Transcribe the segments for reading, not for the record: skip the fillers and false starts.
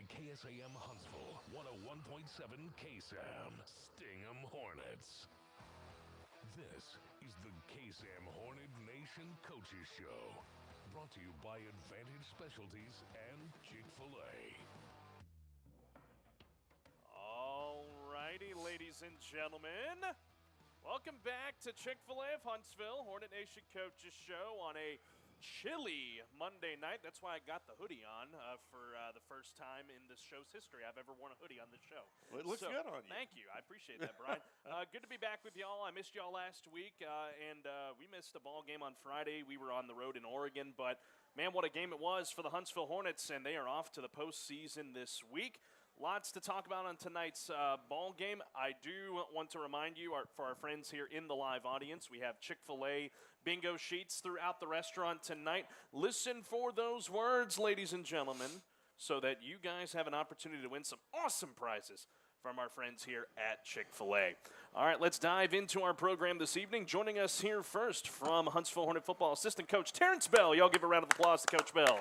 KSAM Huntsville, 101.7 KSAM, Sting 'em Hornets. This is the KSAM Hornet Nation Coaches Show, brought to you by Advantage Specialties and Chick-fil-A. All righty, ladies and gentlemen, welcome back to Chick-fil-A of Huntsville, Hornet Nation Coaches Show on a chilly Monday night. That's why I got the hoodie on for the first time in this show's history I've ever worn a hoodie on this show. Well, it looks good on you. Thank you. I appreciate that, Bryan. Good to be back with y'all. I missed y'all last week, and we missed a ball game on Friday. We were on the road in Oregon, but, man, what a game it was for the Huntsville Hornets, and they are off to the postseason this week. Lots to talk about on tonight's ball game. I do want to remind you, for our friends here in the live audience, we have Chick-fil-A bingo sheets throughout the restaurant tonight. Listen for those words, ladies and gentlemen, so that you guys have an opportunity to win some awesome prizes from our friends here at Chick-fil-A. All right, let's dive into our program this evening. Joining us here first from Huntsville Hornet football assistant coach Terrence Bell. Y'all give a round of applause to Coach Bell.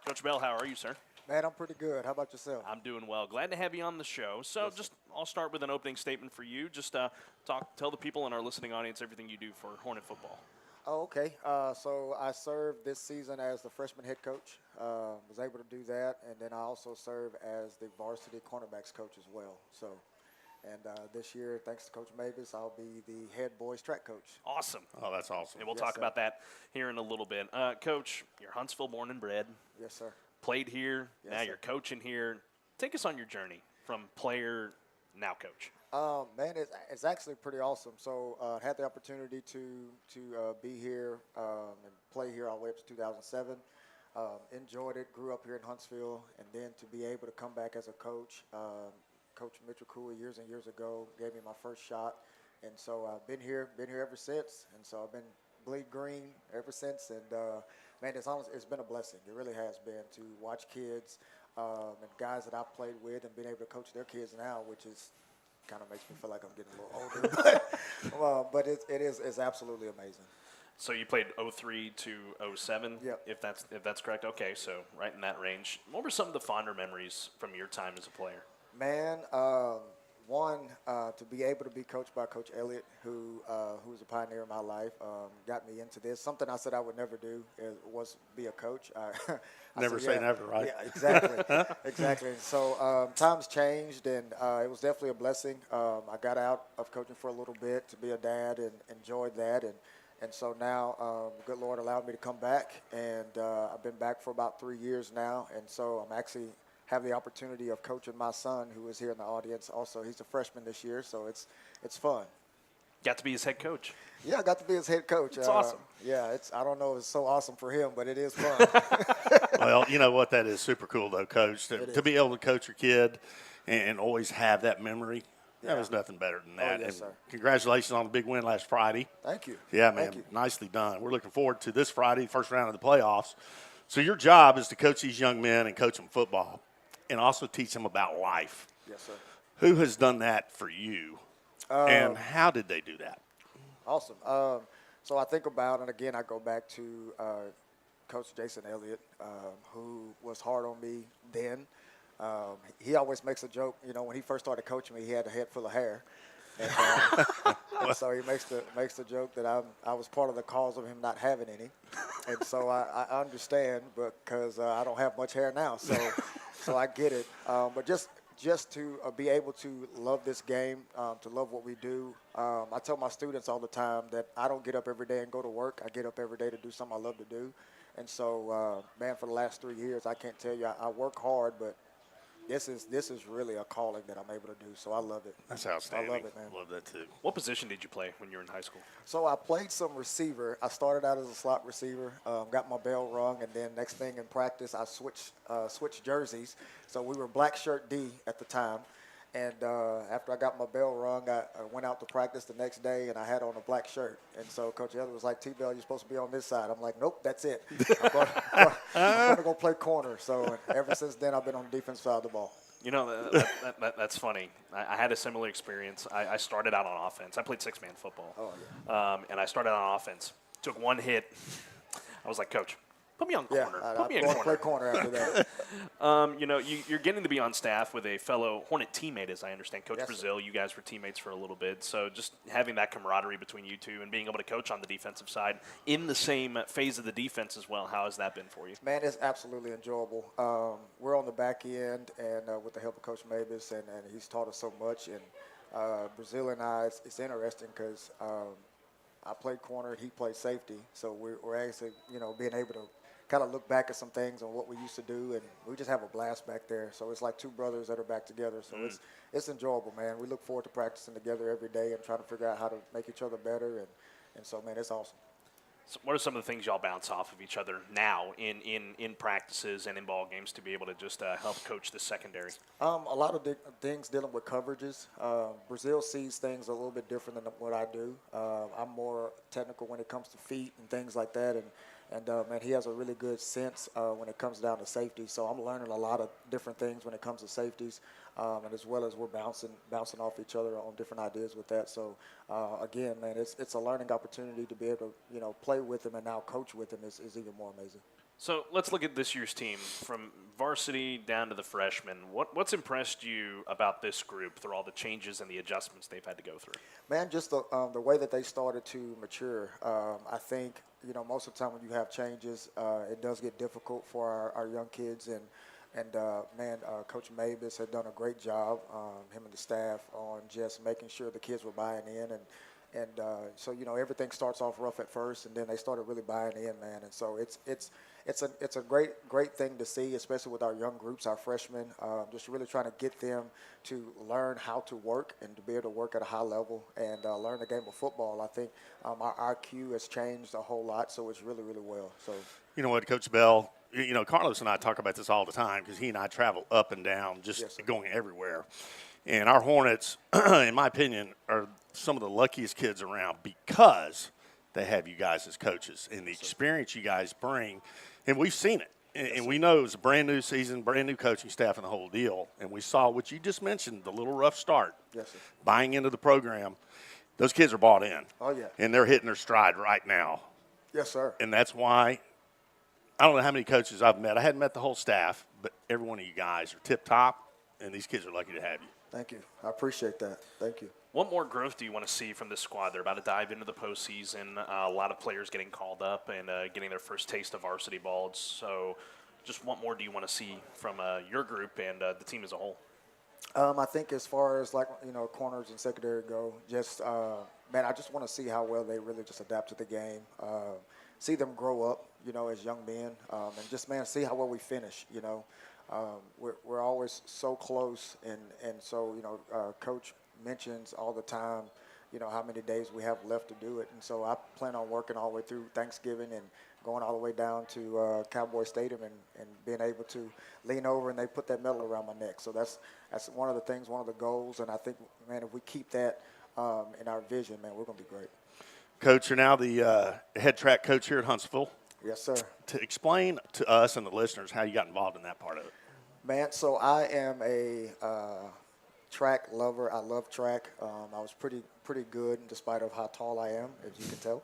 Coach Bell, how are you, sir? Man, I'm pretty good. How about yourself? I'm doing well. Glad to have you on the show. So I'll start with an opening statement for you. Just tell the people in our listening audience everything you do for Hornet football. Oh, okay. So I served this season as the freshman head coach. Was able to do that, and then I also serve as the varsity cornerbacks coach as well. So, and this year, thanks to Coach Moebes, I'll be the head boys track coach. Awesome. Oh, that's awesome. And we'll talk about that here in a little bit. Coach, you're Huntsville born and bred. Yes, sir. Played here. Yes, now sir. you're coaching here. Take us on your journey from player, now coach. Man, it's actually pretty awesome. So I had the opportunity to be here and play here all the way up to 2007. Enjoyed it, grew up here in Huntsville, and then to be able to come back as a coach. Coach Mitchell Cooley years and years ago gave me my first shot, and so I've been here ever since. And so I've been bleed green ever since. And man, it's been a blessing. It really has been to watch kids and guys that I've played with and being able to coach their kids now, which is kind of makes me feel like I'm getting a little older. But it's absolutely amazing. So you played 03 to 07, Yep. if that's correct. Okay, so right in that range. What were some of the fonder memories from your time as a player? Man, to be able to be coached by Coach Elliott, who was a pioneer in my life, got me into this. Something I said I would never do was be a coach. Never say never, right? Yeah, exactly, exactly. So times changed, and it was definitely a blessing. I got out of coaching for a little bit to be a dad and enjoyed that, and so now, good Lord allowed me to come back, and I've been back for about 3 years now, and so I'm actually have the opportunity of coaching my son, who is here in the audience. Also, he's a freshman this year, so it's fun. Got to be his head coach. Yeah, I got to be his head coach. It's awesome. Yeah, I don't know if it's so awesome for him, but it is fun. Well, you know what? That is super cool, though, Coach. To be able to coach your kid and always have that memory, that was nothing better than that. Yes, and sir. Congratulations on the big win last Friday. Thank you. Yeah, man, Thank you. nicely done. We're looking forward to this Friday, first round of the playoffs. So your job is to coach these young men and coach them football and also teach them about life. Yes, sir. Who has done that for you, and how did they do that? Awesome. So I think about, and again, I go back to Coach Jason Elliott, who was hard on me then. He always makes a joke. You know, when he first started coaching me, he had a head full of hair. And so he makes the joke that I was part of the cause of him not having any. And so I understand, because I don't have much hair now. So I get it. But just to be able to love this game, to love what we do. I tell my students all the time that I don't get up every day and go to work. I get up every day to do something I love to do. And so, man, for the last 3 years, I can't tell you, I work hard, but this is really a calling that I'm able to do, so I love it. That's outstanding. I love it, man. Love that, too. What position did you play when you were in high school? So I played some receiver. I started out as a slot receiver, got my bell rung, and then next thing in practice, I switched jerseys. So we were black shirt D at the time. And after I got my bell rung, I went out to practice the next day, and I had on a black shirt. And so Coach Elliott was like, T-Bell, you're supposed to be on this side. I'm like, nope, that's it. I'm going to go play corner. So ever since then, I've been on the defensive side of the ball. You know, that's funny. I had a similar experience. I started out on offense. I played six-man football. Oh, yeah. And I started on offense. Took one hit. I was like, Coach, Put me on Yeah, corner. I'm Put me in going to play corner. corner after that. You're getting to be on staff with a fellow Hornet teammate, as I understand. Coach Yes, Brazil, you guys were teammates for a little bit. So just having that camaraderie between you two and being able to coach on the defensive side in the same phase of the defense as well, how has that been for you? Man, it's absolutely enjoyable. We're on the back end and with the help of Coach Moebes, and he's taught us so much. And Brazil and I, it's interesting because I played corner and he played safety. So we're actually, being able to kind of look back at some things on what we used to do, and we just have a blast back there. So it's like two brothers that are back together. So it's enjoyable, man. We look forward to practicing together every day and trying to figure out how to make each other better. And so, man, it's awesome. So what are some of the things y'all bounce off of each other now in practices and in ball games to be able to just help coach the secondary? A lot of things dealing with coverages. Brazil sees things a little bit different than what I do. I'm more technical when it comes to feet and things like that. And man, he has a really good sense when it comes down to safety. So I'm learning a lot of different things when it comes to safeties, and as well as we're bouncing off each other on different ideas with that. So again, man, it's a learning opportunity to be able to play with him and now coach with him is even more amazing. So let's look at this year's team from varsity down to the freshmen. What's impressed you about this group through all the changes and the adjustments they've had to go through? Man, just the way that they started to mature. I think, most of the time when you have changes, it does get difficult for our young kids. And Coach Moebes had done a great job, him and the staff, on just making sure the kids were buying in. And so everything starts off rough at first, and then they started really buying in, man. And so it's a great thing to see, especially with our young groups, our freshmen, just really trying to get them to learn how to work and to be able to work at a high level and learn the game of football. I think our IQ has changed a whole lot, so it's really, really well. So You know what, Coach Bell? Carlos and I talk about this all the time because he and I travel up and down, just going everywhere. And our Hornets, in my opinion, are some of the luckiest kids around because they have you guys as coaches and the experience you guys bring. And we've seen it. And we know it was a brand new season, brand new coaching staff and the whole deal. And we saw what you just mentioned, the little rough start, buying into the program. Those kids are bought in. Oh, yeah. And they're hitting their stride right now. Yes, sir. And that's why I don't know how many coaches I've met. I hadn't met the whole staff, but every one of you guys are tip-top, and these kids are lucky to have you. Thank you. I appreciate that. Thank you. What more growth do you want to see from this squad? They're about to dive into the postseason. A lot of players getting called up and getting their first taste of varsity ball. So just what more do you want to see from your group and the team as a whole? I think as far as corners and secondary go, just I just want to see how well they really just adapt to the game. See them grow up, as young men, and just see how well we finish. We're always so close, and so Coach mentions all the time, how many days we have left to do it, and so I plan on working all the way through Thanksgiving and going all the way down to Cowboy Stadium and being able to lean over and they put that medal around my neck. So that's one of the things, one of the goals, and I think, man, if we keep that in our vision, man, we're going to be great. Coach, you're now the head track coach here at Huntsville. Yes, sir. To explain to us and the listeners how you got involved in that part of it. Man, so I am a track lover. I love track. I was pretty good in despite of how tall I am, as you can tell.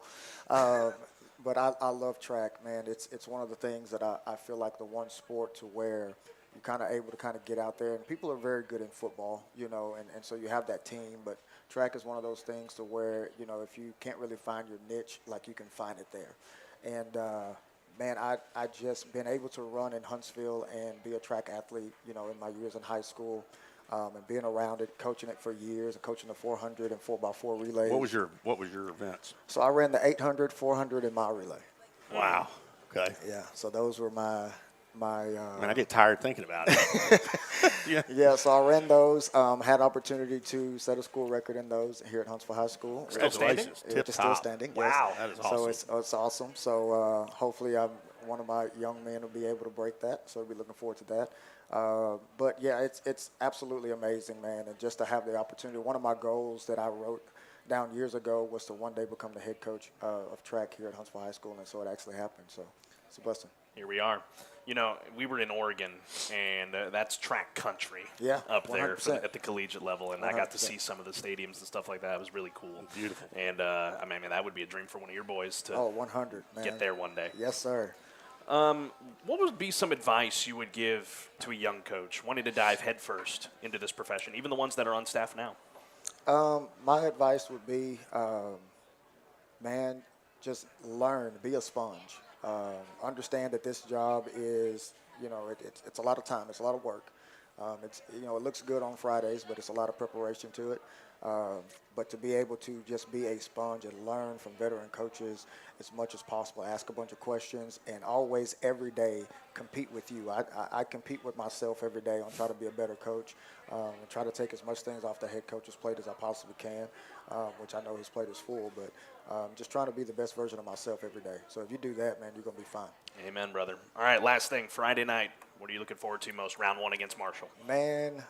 But I love track, man. It's one of the things that I feel like the one sport to where you're kind of able to kind of get out there. And people are very good in football, and so you have that team. But track is one of those things to where, if you can't really find your niche, like you can find it there. And, man, I just been able to run in Huntsville and be a track athlete, in my years in high school. And being around it, coaching it for years, and coaching the 400 and 4x4 relays. What was your events? So I ran the 800, 400, and mile relay. Wow. Okay. Yeah. So those were my. Man, I get tired thinking about it. Yeah. So I ran those. Had opportunity to set a school record in those here at Huntsville High School. Still standing? It's still standing. Wow. Yes. That is awesome. So it's awesome. So hopefully one of my young men will be able to break that. So I'll be looking forward to that. But yeah, it's absolutely amazing, man. And just to have the opportunity, one of my goals that I wrote down years ago was to one day become the head coach of track here at Huntsville High School, and so it actually happened. So it's a blessing. Here we are. We were in Oregon, and that's track country up there at the collegiate level, and 100%. I got to see some of the stadiums and stuff like that. It was really cool. Beautiful. And, I mean, that would be a dream for one of your boys to 100, man. get there one day. Yes, sir. What would be some advice you would give to a young coach wanting to dive headfirst into this profession, even the ones that are on staff now? My advice would be, man, just learn, be a sponge. Understand that this job is, it's a lot of time, it's a lot of work. It looks good on Fridays, but it's a lot of preparation to it. But to be able to just be a sponge and learn from veteran coaches as much as possible, ask a bunch of questions, and always every day compete with you. I compete with myself every day on trying to be a better coach and try to take as much things off the head coach's plate as I possibly can, which I know his plate is full, but just trying to be the best version of myself every day. So if you do that, man, you're going to be fine. Amen, brother. All right, last thing, Friday night. What are you looking forward to most, round one against Marshall? Man,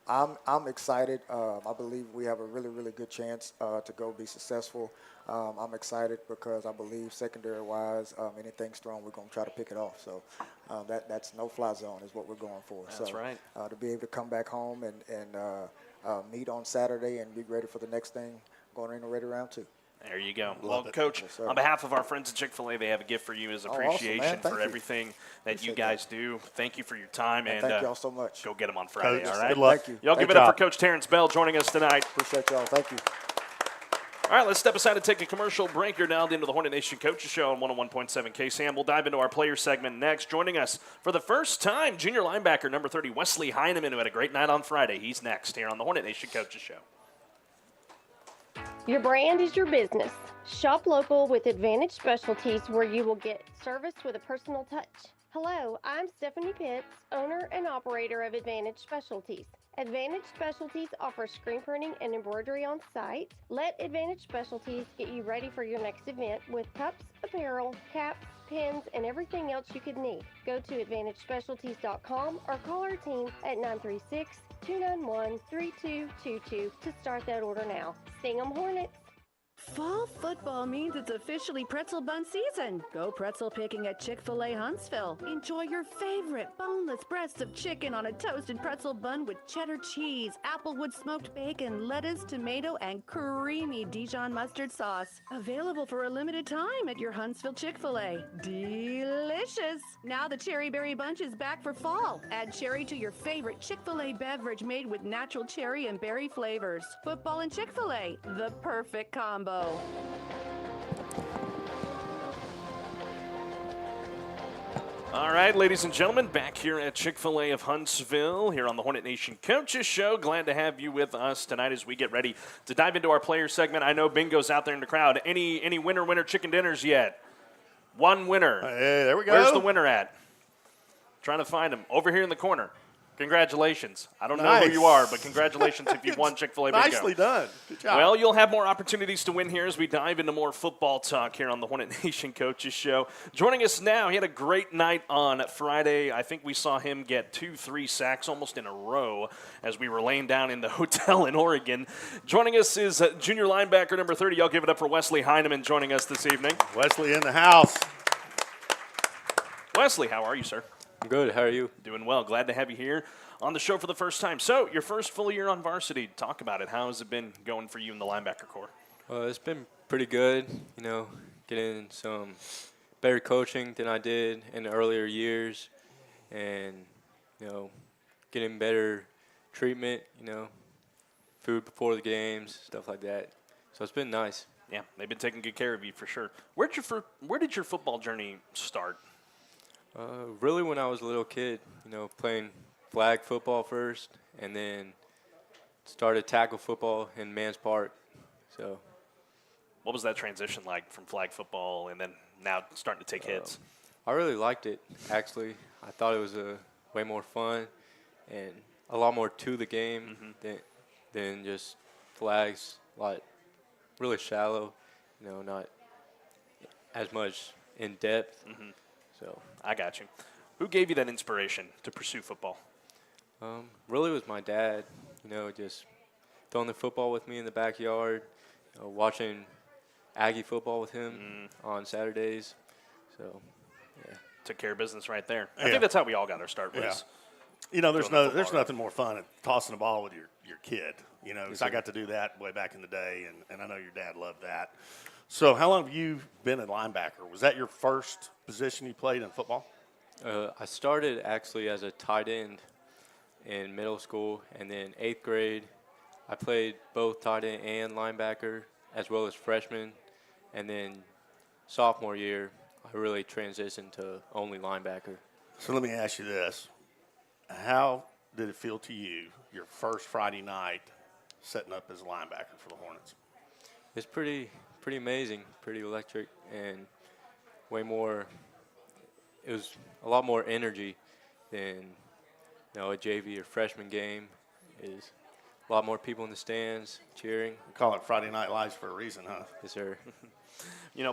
I'm excited. I believe we have a really, really good chance to go be successful. I'm excited because I believe secondary-wise, anything's thrown, we're going to try to pick it off. So that's no-fly zone is what we're going for. That's right. To be able to come back home and meet on Saturday and be ready for the next thing, going into ready round 2. There you go. Love well, it. Coach, Yes, on behalf of our friends at Chick-fil-A, they have a gift for you as appreciation awesome, man. Thank for you. everything that Appreciate you guys do. Thank you for your time. And thank y'all so much. Go get them on Friday, Coach, all right? good luck. Thank you. Y'all Great give it up job. for Coach Terrence Bell joining us tonight. Appreciate y'all. Thank you. All right, let's step aside and take a commercial break. You're dialed into the Hornet Nation Coaches Show on 101.7 KSAM. We'll dive into our player segment next. Joining us for the first time, junior linebacker number 30, Wesley Heineman, who had a great night on Friday. He's next here on the Hornet Nation Coaches Show. Your brand is your business. Shop local with Advantage Specialties, where you will get service with a personal touch. Hello, I'm Stephanie Pitts, owner and operator of Advantage Specialties. Advantage Specialties offers screen printing and embroidery on site. Let Advantage Specialties get you ready for your next event with cups, apparel, caps, pins, and everything else you could need. Go to AdvantageSpecialties.com or call our team at 936-291-3222 to start that order now. Sting 'em Hornets! Fall football means it's officially pretzel bun season. Go pretzel picking at Chick-fil-A Huntsville. Enjoy your favorite boneless breasts of chicken on a toasted pretzel bun with cheddar cheese, applewood smoked bacon, lettuce, tomato, and creamy Dijon mustard sauce. Available for a limited time at your Huntsville Chick-fil-A. Delicious! Now the Cherry Berry Bunch is back for fall. Add cherry to your favorite Chick-fil-A beverage made with natural cherry and berry flavors. Football and Chick-fil-A, the perfect combo. All right, ladies and gentlemen, back here at Chick-fil-A of Huntsville, here on the Hornet Nation Coaches Show. Glad to have you with us tonight as we get ready to dive into our player segment. I know Bingo's out there in the crowd. Any winner chicken dinners yet? One winner. Hey, there we go. Where's the winner at? Trying to find him. Over here in the corner. Congratulations. I don't know who you are, but congratulations if you've won Chick-fil-A Bingo. Nicely done. Good job. Well, you'll have more opportunities to win here as we dive into more football talk here on the Hornet Nation Coaches Show. Joining us now, he had a great night on Friday. I think we saw him get 2-3 sacks almost in a row as we were laying down in the hotel in Oregon. Joining us is junior linebacker number 30. Y'all give it up for Wesley Heineman joining us this evening. Wesley in the house. Wesley, how are you, sir? I'm good. How are you? Doing well. Glad to have you here on the show for the first time. So, your first full year on varsity. Talk about it. How has it been going for you in the linebacker corps? It's been pretty good. Getting some better coaching than I did in the earlier years, and getting better treatment. Food before the games, stuff like that. So it's been nice. Yeah, they've been taking good care of you for sure. Where did your football journey start? Really, when I was a little kid, playing flag football first, and then started tackle football in Mans Park. So, what was that transition like from flag football and then now starting to take hits? I really liked it, actually. I thought it was way more fun and a lot more to the game than just flags. Really shallow, not as much in depth. So I got you. Who gave you that inspiration to pursue football? Really was my dad, just throwing the football with me in the backyard, watching Aggie football with him on Saturdays. So, yeah. Took care of business right there. I Yeah. think that's how we all got our start. Was There's nothing more fun than tossing the ball with your kid. 'Cause I got to do that way back in the day, and I know your dad loved that. So how long have you been a linebacker? Was that your first position you played in football? I started actually as a tight end in middle school, and then 8th grade, I played both tight end and linebacker, as well as freshman, and then sophomore year, I really transitioned to only linebacker. So let me ask you this. How did it feel to you, your first Friday night, setting up as a linebacker for the Hornets? It's pretty amazing, pretty electric, and way more. It was a lot more energy than a JV or freshman game. Is a lot more people in the stands cheering. We call it Friday Night Lights for a reason, huh? Yes, sir.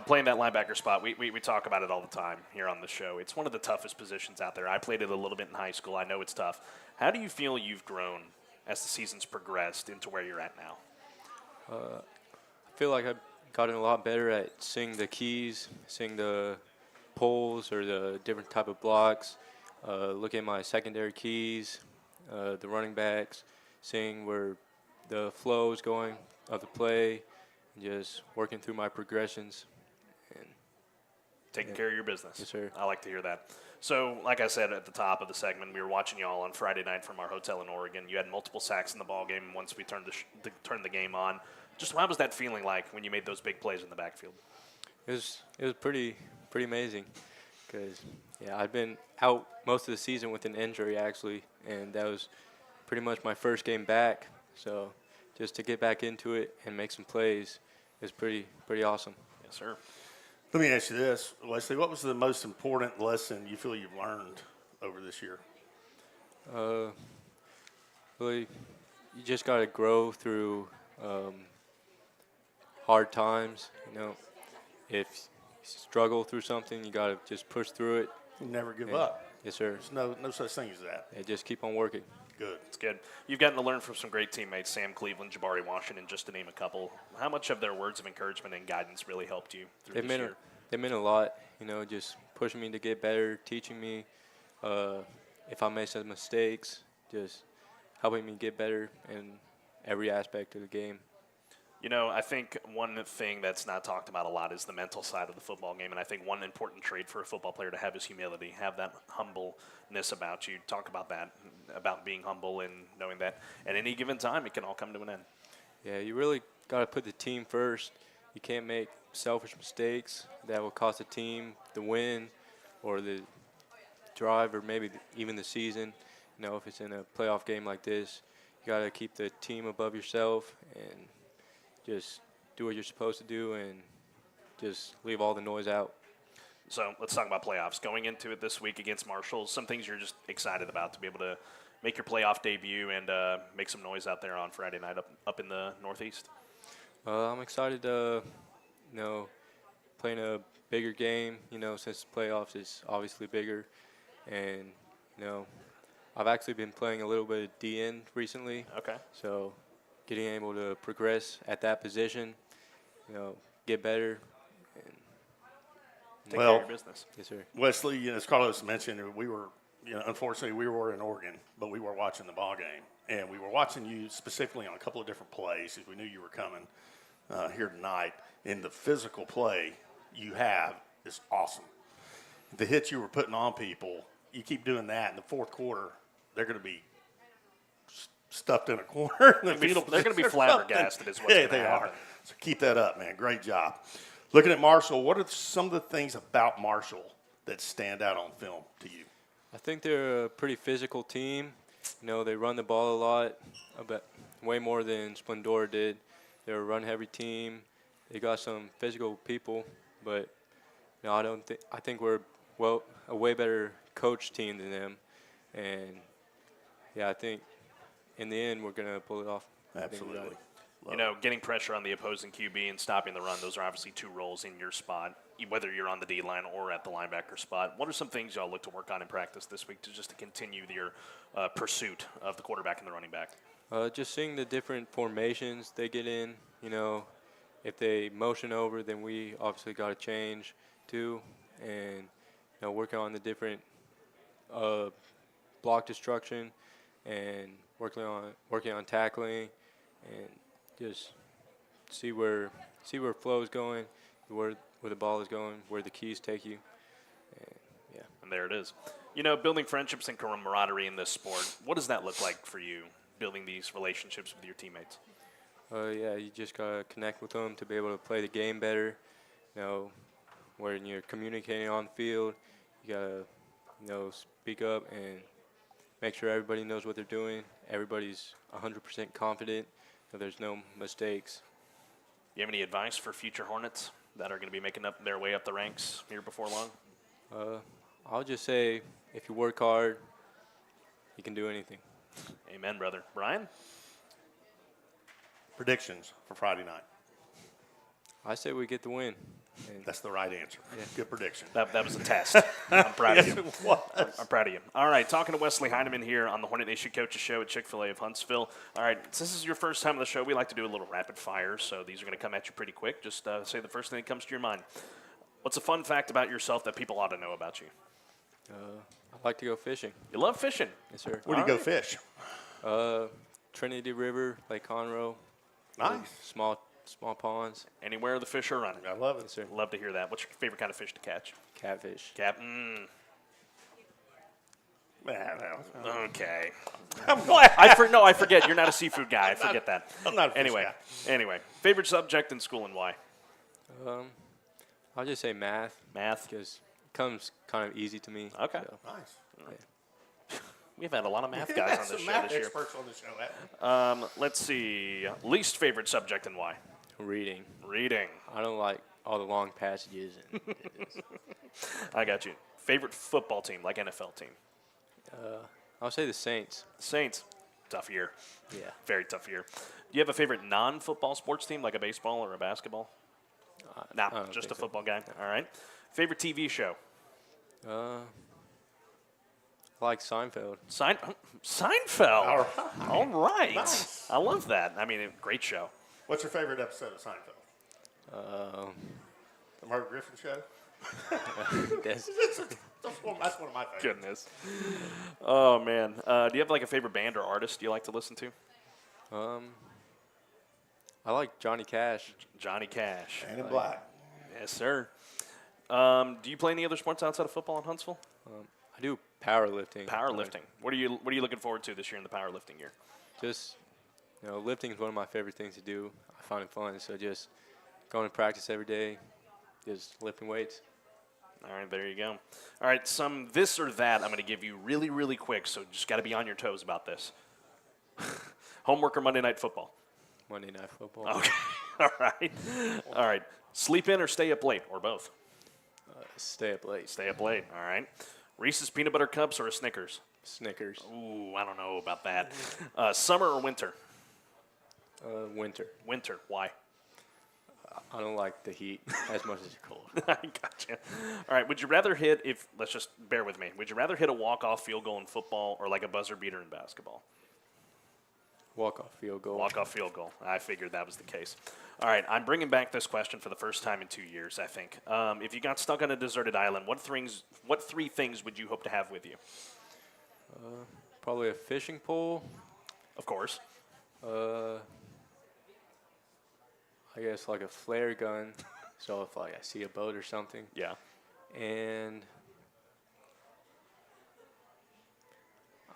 Playing that linebacker spot, we talk about it all the time here on the show. It's one of the toughest positions out there. I played it a little bit in high school. I know it's tough. How do you feel you've grown as the season's progressed into where you're at now? I feel like I've gotten a lot better at seeing the keys, seeing the pulls or the different type of blocks, looking at my secondary keys, the running backs, seeing where the flow is going of the play, and just working through my progressions. And taking care of your business. Yes, sir. I like to hear that. So, like I said at the top of the segment, we were watching y'all on Friday night from our hotel in Oregon. You had multiple sacks in the ball game once we turned the game on. Just how was that feeling like when you made those big plays in the backfield? It was pretty amazing because, I'd been out most of the season with an injury, actually, and that was pretty much my first game back. So just to get back into it and make some plays is pretty awesome. Yes, sir. Let me ask you this, Wesley. What was the most important lesson you feel you've learned over this year? Really, you just got to grow through hard times. If you struggle through something, you got to just push through it. Never give up. Yes, sir. There's no such thing as that. And just keep on working. Good. It's good. You've gotten to learn from some great teammates, Sam Cleveland, Jabari Washington, just to name a couple. How much have their words of encouragement and guidance really helped you through this year? They meant a lot, just pushing me to get better, teaching me if I made some mistakes, just helping me get better in every aspect of the game. I think one thing that's not talked about a lot is the mental side of the football game, and I think one important trait for a football player to have is humility, have that humbleness about you. Talk about that, about being humble and knowing that at any given time it can all come to an end. Yeah, you really got to put the team first. You can't make selfish mistakes that will cost the team the win or the drive or maybe even the season. If it's in a playoff game like this, you got to keep the team above yourself and just do what you're supposed to do and just leave all the noise out. So let's talk about playoffs. Going into it this week against Marshall, some things you're just excited about to be able to make your playoff debut and make some noise out there on Friday night up in the Northeast. I'm excited to, playing a bigger game, since the playoffs is obviously bigger. And, I've actually been playing a little bit of D-end recently. Okay. So getting able to progress at that position, get better. And take care of your business. Yes, sir. Wesley, as Carlos mentioned, we were, unfortunately we were in Oregon, but we were watching the ball game. And we were watching you specifically on a couple of different plays because we knew you were coming here tonight. And the physical play you have is awesome. The hits you were putting on people, you keep doing that in the fourth quarter, they're going to be stuffed in a corner. They're going to be flabbergasted is what's going to happen. Are. So keep that up, man. Great job. Looking at Marshall, what are some of the things about Marshall that stand out on film to you? I think they're a pretty physical team. They run the ball a lot, way more than Splendora did. They're a run-heavy team. They got some physical people, but I think we're a way better coach team than them. And I think in the end we're gonna pull it off. Absolutely. Getting pressure on the opposing QB and stopping the run, those are obviously two roles in your spot, whether you're on the D-line or at the linebacker spot. What are some things y'all look to work on in practice this week to continue your pursuit of the quarterback and the running back? Just seeing the different formations they get in. If they motion over, then we obviously got to change too, and working on the different block destruction and working on tackling and just see where flow is going, where the ball is going, where the keys take you. And, yeah. And there it is. You know, building friendships and camaraderie in this sport, what does that look like for you, building these relationships with your teammates? Yeah, you just got to connect with them to be able to play the game better. You know, when you're communicating on the field, you got to, you know, speak up and make sure everybody knows what they're doing. Everybody's 100% confident, so there's no mistakes. You have any advice for future Hornets that are going to be making up their way up the ranks here before long? I'll just say, if you work hard, you can do anything. Amen, brother. Bryan? Predictions for Friday night. I say we get the win. And That's the right answer. Yeah. Good prediction. That was a test. I'm proud of Yes, you. it was. I'm proud of you. All right, talking to Wesley Heineman here on the Hornet Nation Coaches Show at Chick-fil-A of Huntsville. All right, since this is your first time on the show, we like to do a little rapid fire, so these are going to come at you pretty quick. Just say the first thing that comes to your mind. What's a fun fact about yourself that people ought to know about you? I like to go fishing. You love fishing. Yes, sir. Where do you go fish? Trinity River, Lake Conroe. Nice. Small ponds. Anywhere the fish are running. I love it. Yes, sir. Love to hear that. What's your favorite kind of fish to catch? Catfish. Okay. What? I forget. You're not a seafood guy. I forget that. I'm not a fish Anyway, favorite subject in school and why? I'll just say math. Math. Because it comes kind of easy to me. Okay. So, Nice. We've had a lot of math guys on this Some show math this year. experts on the show. haven't Let's see. Least favorite subject and why? reading. Reading. I don't like all the long passages. And I got you. Favorite football team, like NFL team? I'll say the Saints. Saints. Tough year. Yeah. Very tough year. Do you have a favorite non-football sports team, like a baseball or a basketball? I don't Just a think so. football guy. All right. Favorite TV show? I like Seinfeld. Seinfeld. All right. Nice. I love that. I mean, great show. What's your favorite episode of Seinfeld? The Merv Griffin Show? That's- That's one of my favorites. Goodness. Oh, man. Do you have like a favorite band or artist you like to listen to? I like Johnny Cash. Johnny Cash. And in black. Yes, sir. Do you play any other sports outside of football in Huntsville? I do powerlifting. Powerlifting. What are you looking forward to this year in the powerlifting year? Just, lifting is one of my favorite things to do. I find it fun. So just going to practice every day, just lifting weights. All right, there you go. All right, some this or that I'm going to give you really, really quick, so just got to be on your toes about this. Homework or Monday Night Football? Monday Night Football. Okay. All right. All right. Sleep in or stay up late, or both? Stay up late. Stay up late. All right. Reese's Peanut Butter Cups or a Snickers? Snickers. Ooh, I don't know about that. Summer or winter? Winter. Winter. Why? I don't like the heat as much as the cold. I gotcha. All right. Would you rather let's just bear with me. Would you rather hit a walk-off field goal in football or like a buzzer beater in basketball? Walk-off field goal. Walk-off field goal. I figured that was the case. All right. I'm bringing back this question for the first time in 2 years, I think. If you got stuck on a deserted island, what three things would you hope to have with you? Probably a fishing pole. Of course. I guess like a flare gun. So if I see a boat or something. Yeah. And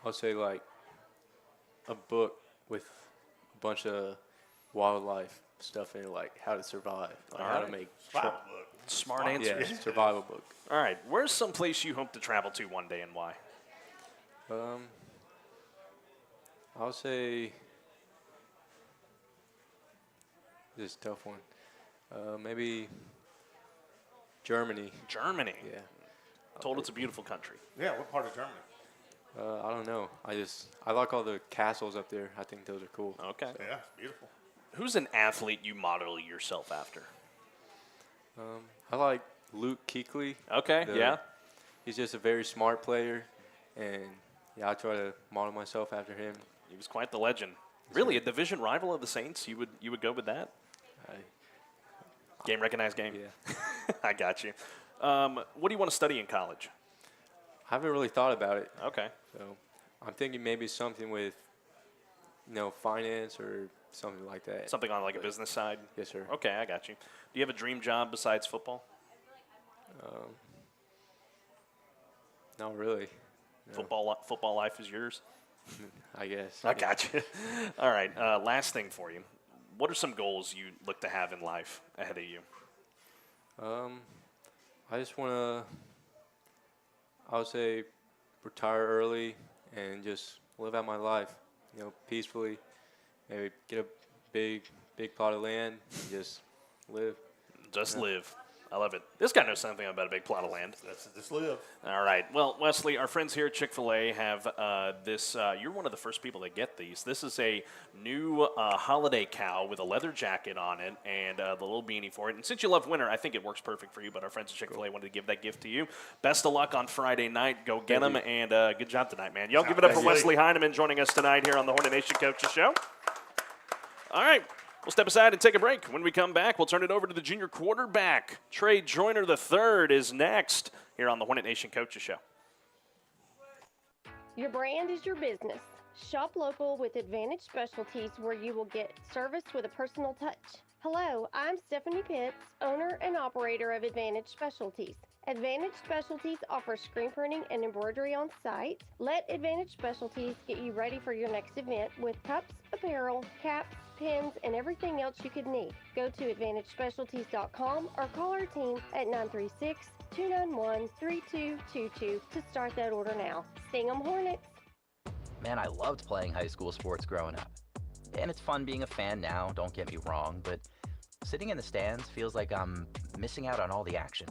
I'll say like a book with a bunch of wildlife stuff in it, like how to survive, like how to make Survival book. Smart answer. yeah, survival book. All right. Where's some place you hope to travel to one day and why? I'll say this is a tough one. Maybe Germany. Germany. Yeah. Told it's a beautiful country. Yeah, what part of Germany? I don't know. I like all the castles up there. I think those are cool. Okay. Yeah, it's beautiful. Who's an athlete you model yourself after? I like Luke Kuechly. Okay. Yeah. He's just a very smart player, and yeah, I try to model myself after him. He was quite the legend. Really, a division rival of the Saints? You would go with that? Game recognized game. Yeah. I got you. What do you want to study in college? I haven't really thought about it. Okay. So I'm thinking maybe something with, finance or something like that. Something on like a business side? Yes, sir. Okay, I got you. Do you have a dream job besides football? Not really. No. Football life is yours? I guess. I got you. All right, last thing for you. What are some goals you look to have in life ahead of you? I just want to, I would say, retire early and just live out my life, peacefully. Maybe get a big plot of land and just live. Just live. I love it. This guy knows something about a big plot of land. Just live. All right. Well, Wesley, our friends here at Chick-fil-A have this. You're one of the first people to get these. This is a new holiday cow with a leather jacket on it and the little beanie for it. And since you love winter, I think it works perfect for you. But our friends at Chick-fil-A wanted to give that gift to you. Best of luck on Friday night. Go get them. And good job tonight, man. Y'all give it up for Wesley Heineman joining us tonight here on the Hornet Nation Coaches Show. All right. We'll step aside and take a break. When we come back, we'll turn it over to the junior quarterback. Trey Joyner III is next here on the Hornet Nation Coaches Show. Your brand is your business. Shop local with Advantage Specialties where you will get service with a personal touch. Hello, I'm Stephanie Pitts, owner and operator of Advantage Specialties. Advantage Specialties offers screen printing and embroidery on site. Let Advantage Specialties get you ready for your next event with cups, apparel, caps, pins, and everything else you could need. Go to AdvantageSpecialties.com or call our team at 936-291-3222 to start that order now. Sting 'em Hornets! Man, I loved playing high school sports growing up. And it's fun being a fan now, don't get me wrong, but sitting in the stands feels like I'm missing out on all the action,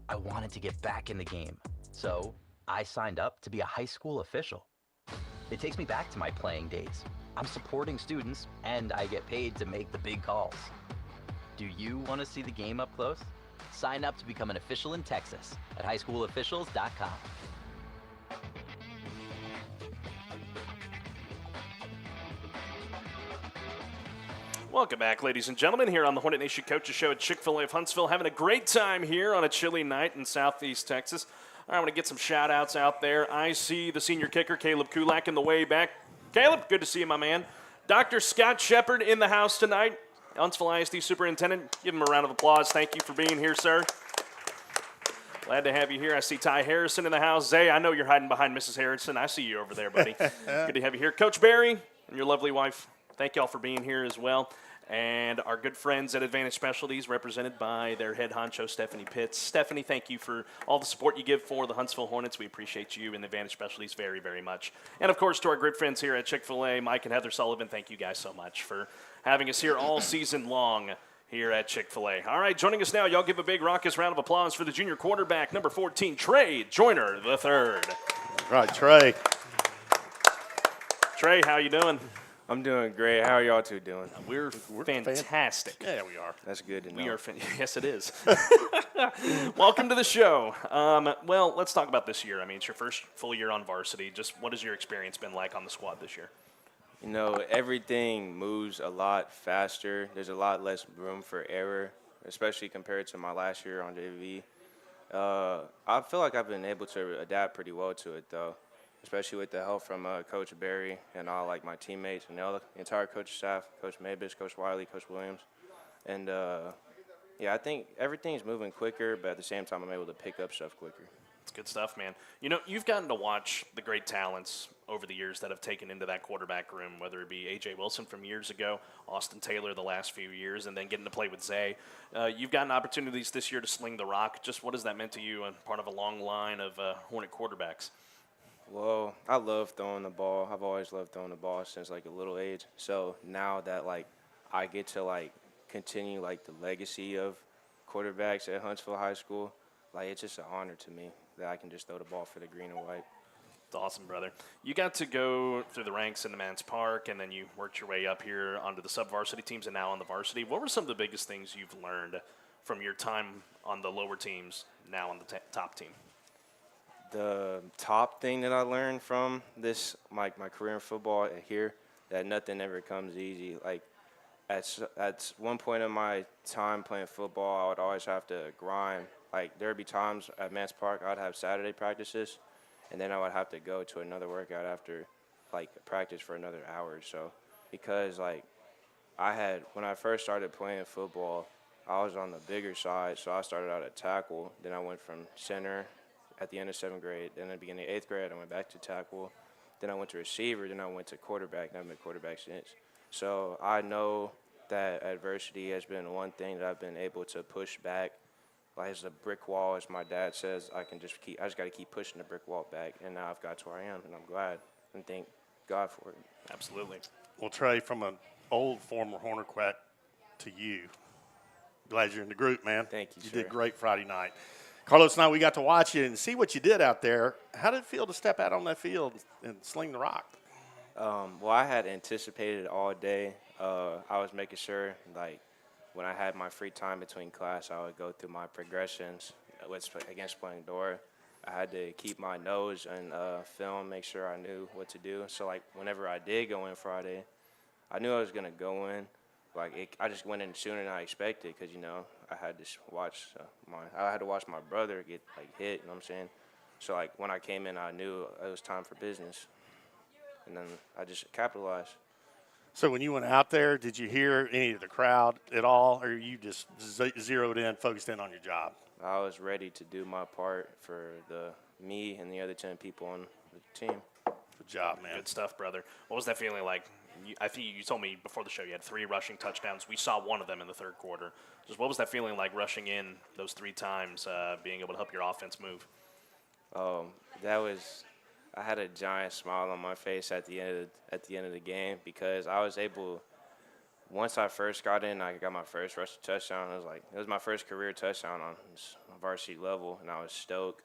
I wanted to get back in the game, so I signed up to be a high school official. It takes me back to my playing days. I'm supporting students, and I get paid to make the big calls. Do you want to see the game up close? Sign up to become an official in Texas at highschoolofficials.com. Welcome back, ladies and gentlemen, here on the Hornet Nation Coaches Show at Chick-fil-A of Huntsville. Having a great time here on a chilly night in southeast Texas. I want to get some shout-outs out there. I see the senior kicker, Caleb Kulak, in the way back. Caleb, good to see you, my man. Dr. Scott Shepard in the house tonight. Huntsville ISD Superintendent. Give him a round of applause. Thank you for being here, sir. Glad to have you here. I see Ty Harrison in the house. Zay, I know you're hiding behind Mrs. Harrison. I see you over there, buddy. Good to have you here. Coach Barry and your lovely wife, thank you all for being here as well. And our good friends at Advantage Specialties, represented by their head honcho, Stephanie Pitts. Stephanie, thank you for all the support you give for the Huntsville Hornets. We appreciate you and Advantage Specialties very, very much. And, of course, to our good friends here at Chick-fil-A, Mike and Heather Sullivan, thank you guys so much for having us here all season long here at Chick-fil-A. All right, joining us now, y'all give a big raucous round of applause for the junior quarterback, number 14, Trey Joyner III. Right, Trey. Trey, how you doing? I'm doing great. How are y'all two doing? We're fantastic. Yeah, we are. That's good to know. We are yes, it is. Welcome to the show. Well, let's talk about this year. I mean, it's your first full year on varsity. Just what has your experience been like on the squad this year? Everything moves a lot faster. There's a lot less room for error, especially compared to my last year on JV. I feel like I've been able to adapt pretty well to it, though, especially with the help from Coach Barry and all my teammates and the entire coaching staff, Coach Moebes, Coach Wiley, Coach Williams. And, I think everything's moving quicker, but at the same time I'm able to pick up stuff quicker. It's good stuff, man. You've gotten to watch the great talents over the years that have taken into that quarterback room, whether it be A.J. Wilson from years ago, Austin Taylor the last few years, and then getting to play with Zay. You've gotten opportunities this year to sling the rock. Just what has that meant to you and part of a long line of Hornet quarterbacks? Well, I love throwing the ball. I've always loved throwing the ball since a little age. So now that I get to continue the legacy of quarterbacks at Huntsville High School, it's just an honor to me that I can just throw the ball for the green and white. It's awesome, brother. You got to go through the ranks in the Mans Park, and then you worked your way up here onto the sub-varsity teams and now on the varsity. What were some of the biggest things you've learned from your time on the lower teams, now on the top team? The top thing that I learned from this, my career in football here, that nothing ever comes easy. At one point in my time playing football, I would always have to grind. There would be times at Mans Park I'd have Saturday practices, and then I would have to go to another workout after practice for another hour. So because, like, when I first started playing football, I was on the bigger side, so I started out at tackle. Then I went from center at the end of 7th grade. Then at the beginning of 8th grade, I went back to tackle. Then I went to receiver. Then I went to quarterback. And I've been quarterback since. So I know that adversity has been one thing that I've been able to push back. Like, it's a brick wall, as my dad says. I just got to keep pushing the brick wall back, and now I've got to where I am, and I'm glad and thank God for it. Absolutely. Well, Trey, from an old former Hornet quack to you, glad you're in the group, man. Thank you, You sir. did great Friday night. Carlos and I, we got to watch you and see what you did out there. How did it feel to step out on that field and sling the rock? Well, I had anticipated all day. I was making sure, like, when I had my free time between class, I would go through my progressions against playing door. I had to keep my nose and film, make sure I knew what to do. So, like, whenever I did go in Friday, I knew I was going to go in. Like, I just went in sooner than I expected because, you know, I had to watch my brother get, like, hit, you know what I'm saying? So, like, when I came in, I knew it was time for business. And then I just capitalized. So when you went out there, did you hear any of the crowd at all, or you just zeroed in, focused in on your job? I was ready to do my part for me and the other 10 people on the team. Good job, man. Good stuff, brother. What was that feeling like? I think you told me before the show you had 3 rushing touchdowns. We saw one of them in the 3rd quarter. Just what was that feeling like rushing in those 3 times, being able to help your offense move? I had a giant smile on my face at the end of the game because I was able. Once I first got in, I got my first rushing touchdown. It was my first career touchdown on varsity level, and I was stoked.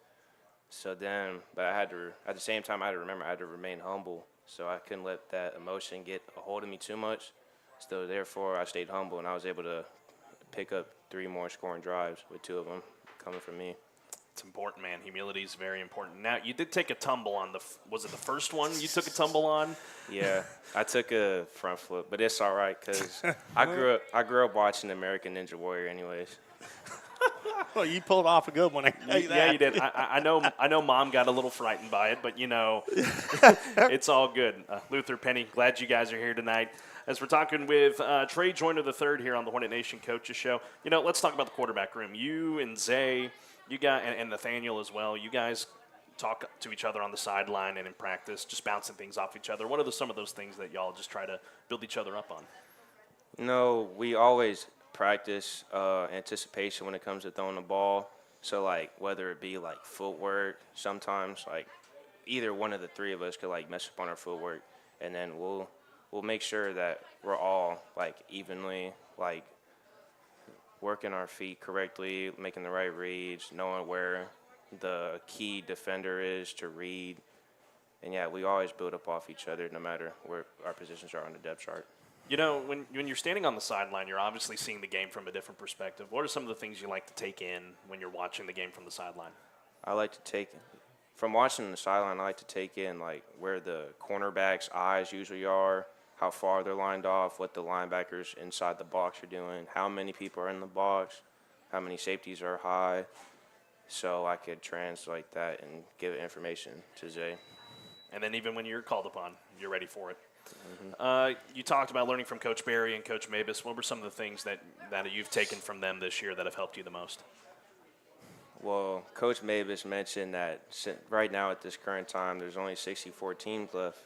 So then, but at the same time, I had to remain humble. So I couldn't let that emotion get a hold of me too much. So therefore, I stayed humble, and I was able to pick up 3 more scoring drives with 2 of them coming from me. It's important, man. Humility is very important. Now, you did take a tumble on was it the first one you took a tumble on? Yeah, I took a front flip, but it's all right because I grew up watching American Ninja Warrior anyways. Well, you pulled off a good one. Yeah, you did. I know Mom got a little frightened by it, but, you know, it's all good. Luther, Penny, glad you guys are here tonight. As we're talking with Trey Joyner III here on the Hornet Nation Coaches Show, you know, let's talk about the quarterback room. You and Zay, and Nathaniel as well, you guys talk to each other on the sideline and in practice, just bouncing things off each other. What are some of those things that y'all just try to build each other up on? No, we always practice anticipation when it comes to throwing the ball. So, like, whether it be, like, footwork, sometimes, like, either one of the 3 of us could, like, mess up on our footwork. And then we'll make sure that we're all, like, evenly, like, working our feet correctly, making the right reads, knowing where the key defender is to read. And, yeah, we always build up off each other no matter where our positions are on the depth chart. You know, when you're standing on the sideline, you're obviously seeing the game from a different perspective. What are some of the things you like to take in when you're watching the game from the sideline? From watching the sideline, I like to take in, like, where the cornerback's eyes usually are, how far they're lined off, what the linebackers inside the box are doing, how many people are in the box, how many safeties are high, so I could translate that and give information to Zay. And then even when you're called upon, you're ready for it. Mm-hmm. You talked about learning from Coach Barry and Coach Moebes. What were some of the things that you've taken from them this year that have helped you the most? Well, Coach Moebes mentioned that right now at this current time, there's only 64 teams left.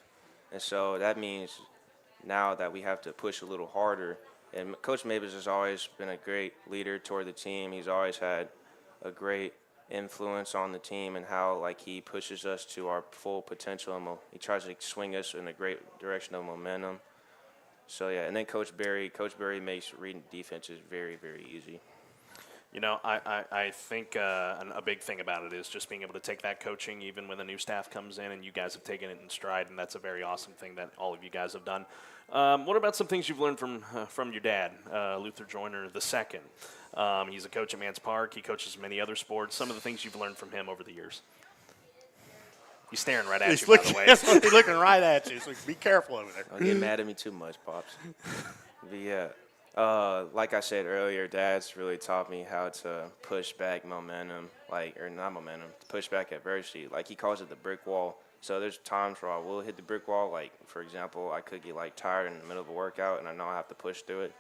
And so that means now that we have to push a little harder. And Coach Moebes has always been a great leader toward the team. He's always had a great influence on the team and how, like, he pushes us to our full potential. And he tries to swing us in a great direction of momentum. So, yeah, and then Coach Barry makes reading defenses very, very easy. You know, I think a big thing about it is just being able to take that coaching even when the new staff comes in, and you guys have taken it in stride, and that's a very awesome thing that all of you guys have done. What about some things you've learned from your dad, Luther Joyner II? He's a coach at Mans Park. He coaches many other sports. Some of the things you've learned from him over the years. He's staring right at you, by the way. He's looking right at you, so be careful over there. Don't get mad at me too much, Pops. But, yeah. Like I said earlier, Dad's really taught me how to push back momentum, push back adversity. Like, he calls it the brick wall. So there's times where I will hit the brick wall. Like, for example, I could get, like, tired in the middle of a workout, and I know I have to push through it.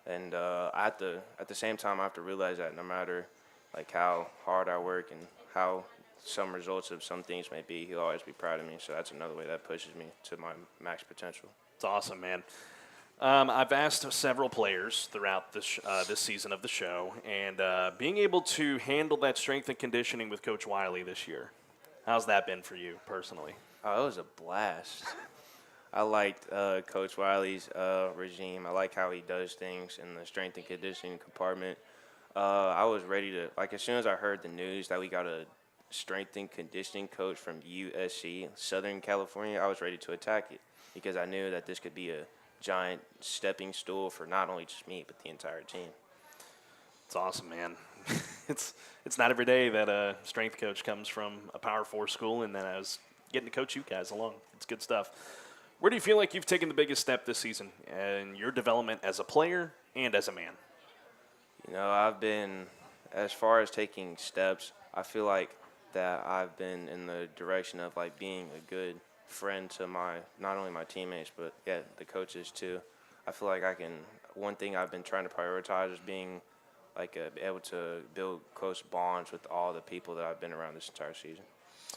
And I have to, at the same time, I have to realize that no matter, like, how hard I work and how some results of some things may be, he'll always be proud of me. So that's another way that pushes me to my max potential. It's awesome, man. I've asked several players throughout this season of the show, and being able to handle that strength and conditioning with Coach Wiley this year, how's that been for you personally? Oh, it was a blast. I liked Coach Wiley's regime. I like how he does things in the strength and conditioning compartment. I was ready to, like, as soon as I heard the news that we got a strength and conditioning coach from USC, Southern California, I was ready to attack it because I knew that this could be a giant stepping stool for not only just me, but the entire team. It's awesome, man. It's not every day that a strength coach comes from a Power 4 school, and then I was getting to coach you guys along. It's good stuff. Where do you feel like you've taken the biggest step this season in your development as a player and as a man? You know, I've been, as far as taking steps, I feel like that I've been in the direction of, like, being a good friend to not only my teammates, but, yeah, the coaches too. I feel like one thing I've been trying to prioritize is being, like, able to build close bonds with all the people that I've been around this entire season.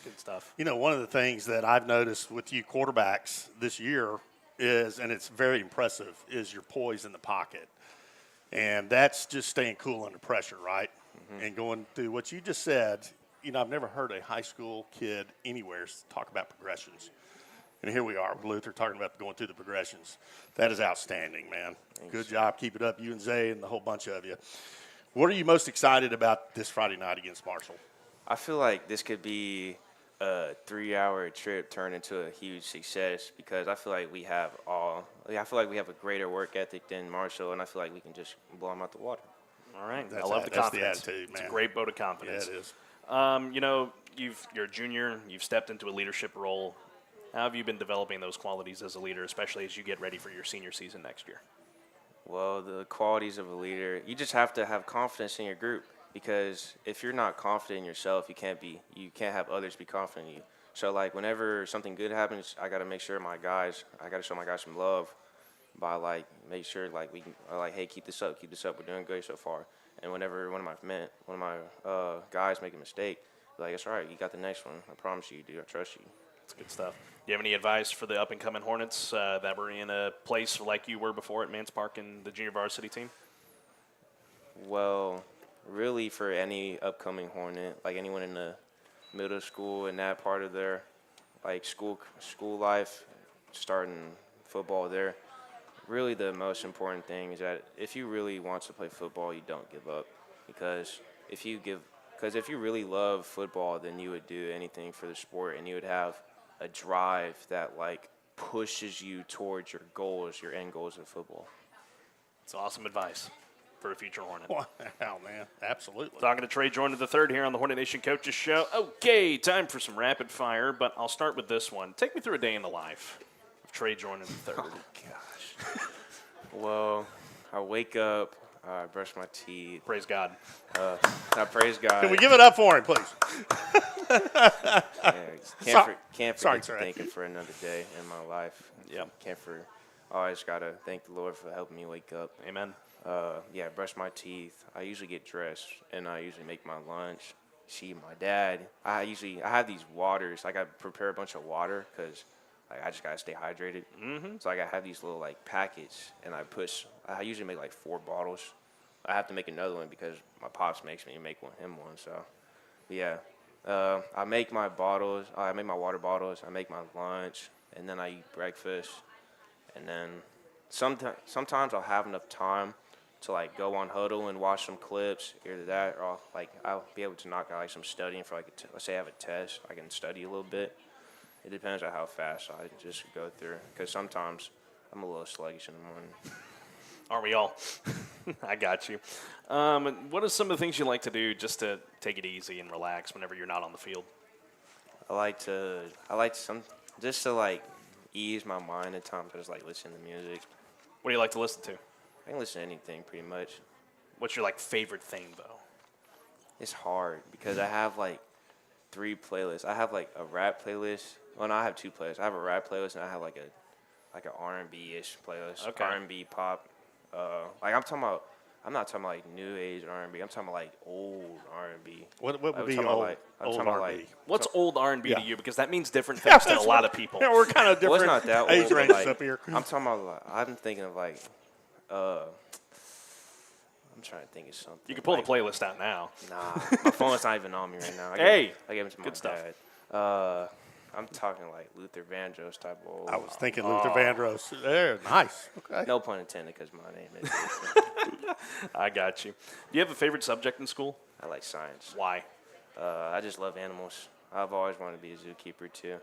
Good stuff. You know, one of the things that I've noticed with you quarterbacks this year is, and it's very impressive, is your poise in the pocket. And that's just staying cool under pressure, right? Mm-hmm. And going through what you just said, you know, I've never heard a high school kid anywhere talk about progressions. And here we are with Luther talking about going through the progressions. That is outstanding, man. Thanks. Good job. Keep it up, you and Zay and the whole bunch of you. What are you most excited about this Friday night against Marshall? I feel like this could be a 3-hour trip turned into a huge success because I feel like we have a greater work ethic than Marshall, and I feel like we can just blow them out the water. All right. I love the confidence. The attitude, man. It's a great vote of confidence. Yeah, it is. You know, you're a junior. You've stepped into a leadership role. How have you been developing those qualities as a leader, especially as you get ready for your senior season next year? Well, the qualities of a leader, you just have to have confidence in your group because if you're not confident in yourself, you can't have others be confident in you. So, like, whenever something good happens, I got to show my guys some love by, like, make sure, like, we can, like, hey, keep this up, we're doing good so far. And whenever one of my guys make a mistake, like, it's all right, you got the next one. I promise you, dude, I trust you. That's good stuff. Do you have any advice for the up-and-coming Hornets that were in a place like you were before at Mans Park and the junior varsity team? Well, really for any upcoming Hornet, like anyone in the middle school and that part of their, like, school life, starting football there, really the most important thing is that if you really want to play football, you don't give up. Because if you really love football, then you would do anything for the sport, and you would have a drive that, like, pushes you towards your goals, your end goals in football. It's awesome advice for a future Hornet. Wow, man, absolutely. Talking to Trey Joyner III here on the Hornet Nation Coaches Show. Okay, time for some rapid fire, but I'll start with this one. Take me through a day in the life of Trey Joyner III. Oh, gosh. Well, I wake up, I brush my teeth. Praise God. I praise God. Can we give it up for him, please? Can't forget to thank him for another day in my life. Yeah. Always got to thank the Lord for helping me wake up. Amen. Brush my teeth. I usually get dressed, and I usually make my lunch. See my dad. I have these waters. I got to prepare a bunch of water because I just got to stay hydrated. Mm-hmm. So I have these little, like, packets, and I usually make, like, 4 bottles. I have to make another one because my pops makes me make him one. So, yeah. I make my bottles. I make my water bottles. I make my lunch, and then I eat breakfast. And then sometimes I'll have enough time to, like, go on Huddle and watch some clips, either that or I'll be able to knock out, like, some studying for, like, let's say I have a test. I can study a little bit. It depends on how fast I just go through because sometimes I'm a little sluggish in the morning. Aren't we all? I got you. What are some of the things you like to do just to take it easy and relax whenever you're not on the field? I like to just to, like, ease my mind at times. I just like listen to music. What do you like to listen to? I can listen to anything pretty much. What's your, like, favorite thing though? It's hard because I have, like, 3 playlists. I have, like, a rap playlist, Well, no, I have 2 playlists. I have a rap playlist and I have like an R&B-ish playlist. Okay. R&B pop. Like I'm not talking about like new age R&B. I'm talking about like old R&B. What would I'm be talking about, old, like, I'm old talking about, R&B? like, What's old R&B Yeah. to you? Because that means different things to a lot of people. Yeah, we're kind of Well, different it's not that age old. But ranges like, up here. I'm talking about. Like, I'm thinking of like. I'm trying to think of something. You can pull like, the playlist out now. Nah, my phone's not even on me right now. I gave it to my good stuff. dad. I'm talking like Luther Vandross type of old. I was thinking Luther Vandross. There, nice. Okay. No pun intended, because my name is. I got you. Do you have a favorite subject in school? I like science. Why? I just love animals. I've always wanted to be a zookeeper too.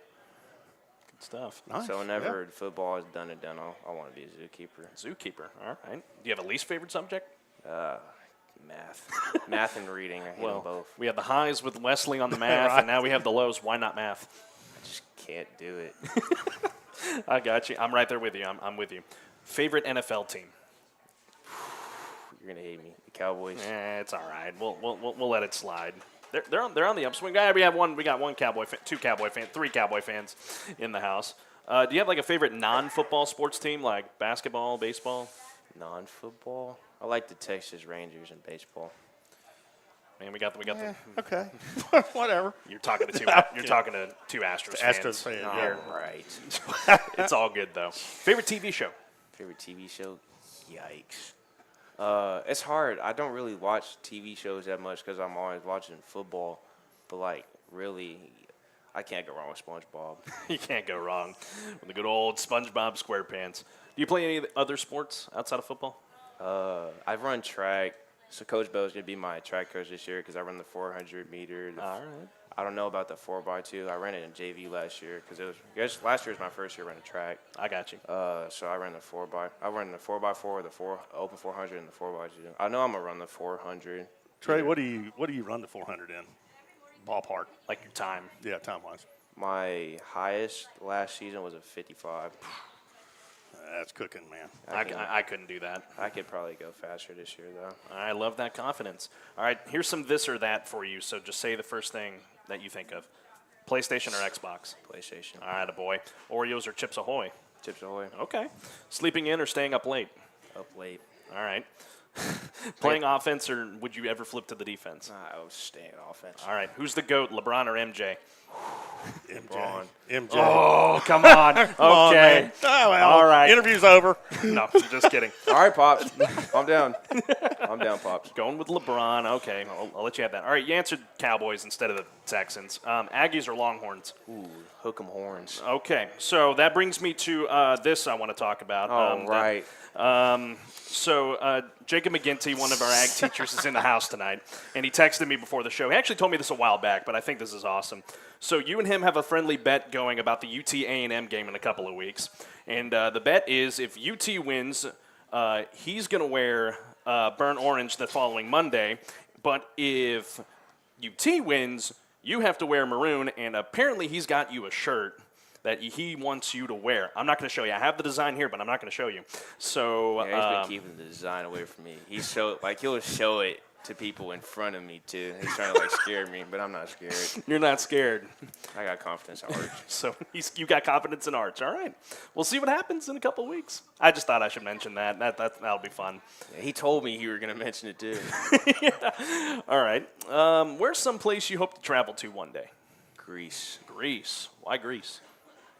Good stuff. Nice. So whenever football is done and done, I want to be a zookeeper. Zookeeper. All right. Do you have a least favorite subject? Math and reading. I hate them both. We have the highs with Wesley on the math, Right. and now we have the lows. Why not math? I just can't do it. I got you. I'm right there with you. I'm with you. Favorite NFL team? You're gonna hate me. The Cowboys. It's all right. We'll let it slide. They're on the upswing. We got one Cowboy fan, 2 Cowboy fans, 3 Cowboy fans in the house. Do you have like a favorite non-football sports team, like basketball, baseball? Non-football. I like the Texas Rangers in baseball. Man, we got the. Okay. Whatever. You're talking to 2. You're talking to 2 Astros fans. Astros fan, All yeah. right. It's all good though. Favorite TV show? Favorite TV show? Yikes. It's hard. I don't really watch TV shows that much because I'm always watching football. But like, really, I can't go wrong with SpongeBob. You can't go wrong with the good old SpongeBob SquarePants. Do you play any other sports outside of football? I run track. So Coach Bell's going to be my track coach this year because I run the 400 meter. All right. I don't know about the 4x2. I ran it in JV last year because last year was my first year running track. I got you. So I ran the 4x4, the open 400, and the 4x2. I know I'm gonna run the 400. Trey, what do you run the 400 in? Ballpark. Like your time. Yeah, time wise. My highest last season was a 55. That's cooking, man. I couldn't do that. I could probably go faster this year though. I love that confidence. All right, here's some this or that for you. So just say the first thing that you think of. PlayStation or Xbox? PlayStation. All right, a boy. Oreos or Chips Ahoy? Chips Ahoy. Okay. Sleeping in or staying up late? Up late. All right. Playing offense or would you ever flip to the defense? I was staying offense. All right. Who's the GOAT, LeBron or MJ? MJ. MJ. Oh, come on. Okay. on, man. Oh, well, all right. Interview's over. No, just kidding. All right, Pops. I'm down. I'm down, Pops. Going with LeBron. Okay, I'll let you have that. All right, you answered Cowboys instead of the Texans. Aggies or Longhorns? Ooh, hook 'em horns. Okay, so that brings me to this I want to talk about. Right. So Jacob McGinty, one of our ag teachers, is in the house tonight, and he texted me before the show. He actually told me this a while back, but I think this is awesome. So you and him have a friendly bet going about the UT A&M game in a couple of weeks, and the bet is if UT wins, he's going to wear burnt orange the following Monday, but if UT wins, you have to wear maroon, and apparently he's got you a shirt that he wants you to wear. I'm not going to show you. I have the design here, but I'm not going to show you. So Yeah, he's been keeping the design away from me. He'll show it to people in front of me too. He's trying to scare me, but I'm not scared. You're not scared. I got confidence in Arch. So you got confidence in Arch. All right. We'll see what happens in a couple of weeks. I just thought I should mention that. That'll be fun. Yeah, he told me you were going to mention it too. Yeah. All right. Where's some place you hope to travel to one day? Greece. Greece. Why Greece?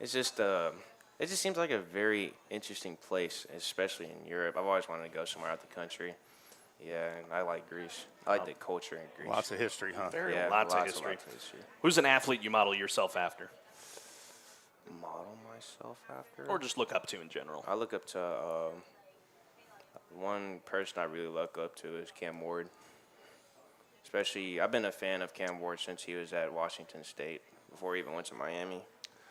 It's just it just seems like a very interesting place, especially in Europe. I've always wanted to go somewhere out the country. Yeah, and I like Greece. I like the culture in Greece. Lots of history, huh? Lots of history. Who's an athlete you model yourself after? Model myself after? Or just look up to in general? I look up to one person I really look up to is Cam Ward. Especially, I've been a fan of Cam Ward since he was at Washington State, before he even went to Miami.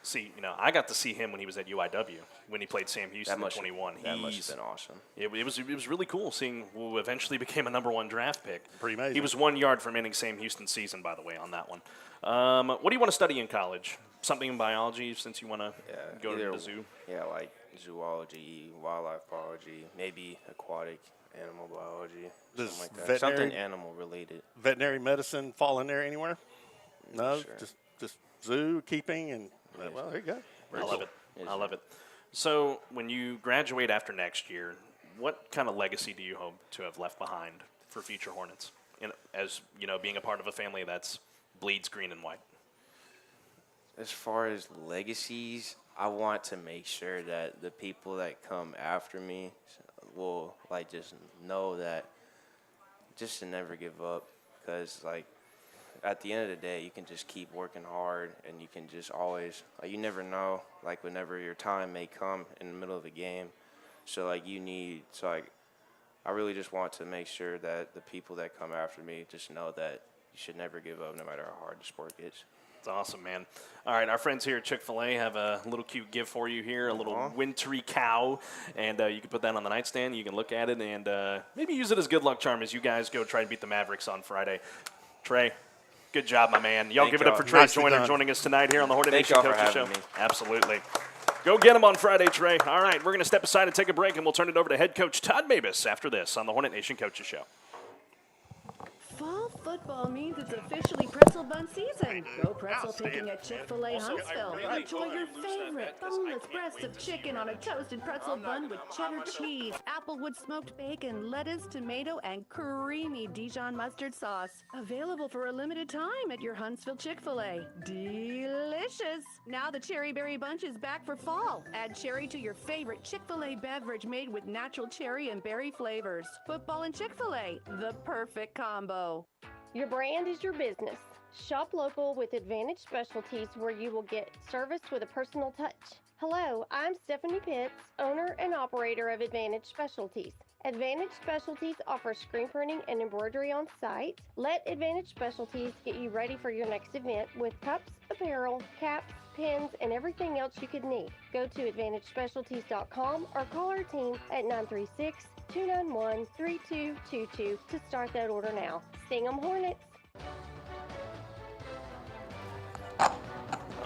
See, I got to see him when he was at UIW, when he played Sam Houston in 21. That must have been awesome. It was really cool seeing who eventually became a number 1 draft pick. Pretty amazing. He was 1 yard from ending Sam Houston's season, by the way, on that one. What do you want to study in college? Something in biology, since you want to go to the zoo? Yeah, like zoology, wildlife biology, maybe aquatic animal biology, something like that. Something animal related. Veterinary medicine fall in there anywhere? No, Sure. just zoo keeping and Well, there you go. I love it. I love it. So when you graduate after next year, what kind of legacy do you hope to have left behind for future Hornets? As being a part of a family that's bleeds green and white. As far as legacies, I want to make sure that the people that come after me will just know that just to never give up, because at the end of the day, you can just keep working hard, and you can just always you never know whenever your time may come in the middle of the game. So I really just want to make sure that the people that come after me just know that you should never give up no matter how hard the sport gets. It's awesome, man. All right, our friends here at Chick-fil-A have a little cute gift for you here, a little wintry cow, and you can put that on the nightstand. You can look at it and maybe use it as good luck charm as you guys go try to beat the Mavericks on Friday. Trey, good job, my man. Y'all give it up for Trey joining us tonight here on the Hornet Nation Coaches Show. Absolutely. Go get him on Friday, Trey. All right, we're going to step aside and take a break, and we'll turn it over to head coach Todd Moebes after this on the Hornet Nation Coaches Show. Fall football means it's officially pretzel bun season. Go pretzel picking at Chick-fil-A Huntsville. Enjoy your favorite boneless breasts of chicken on a toasted pretzel bun with cheddar cheese, applewood smoked bacon, lettuce, tomato, and creamy Dijon mustard sauce. Available for a limited time at your Huntsville Chick-fil-A. Delicious! Now the Cherry Berry Bunch is back for fall. Add cherry to your favorite Chick-fil-A beverage made with natural cherry and berry flavors. Football and Chick-fil-A, the perfect combo. Your brand is your business. Shop local with Advantage Specialties, where you will get service with a personal touch. Hello, I'm Stephanie Pitts, owner and operator of Advantage Specialties. Advantage Specialties offers screen printing and embroidery on site. Let Advantage Specialties get you ready for your next event with cups, apparel, caps, pins, and everything else you could need. Go to AdvantageSpecialties.com or call our team at 936-291-3222 to start that order now. Sting 'em Hornets!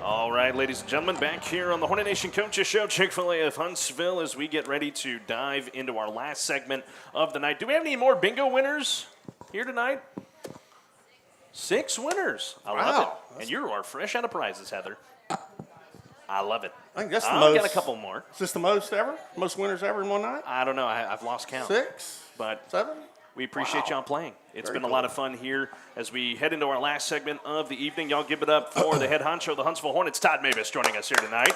All right, ladies and gentlemen, back here on the Hornet Nation Coaches Show, Chick-fil-A of Huntsville, as we get ready to dive into our last segment of the night. Do we have any more bingo winners here tonight? 6 winners. I love it. And you are fresh out of prizes, Heather. I love it. I think that's the I'll most. get a couple more. Is this the most ever? Most winners ever in one night? I don't know. I've lost count. 6? But 7? we appreciate y'all playing. It's Very been a cool. lot of fun here as we head into our last segment of the evening. Y'all give it up for the head honcho, the Huntsville Hornets, Todd Moebes, joining us here tonight.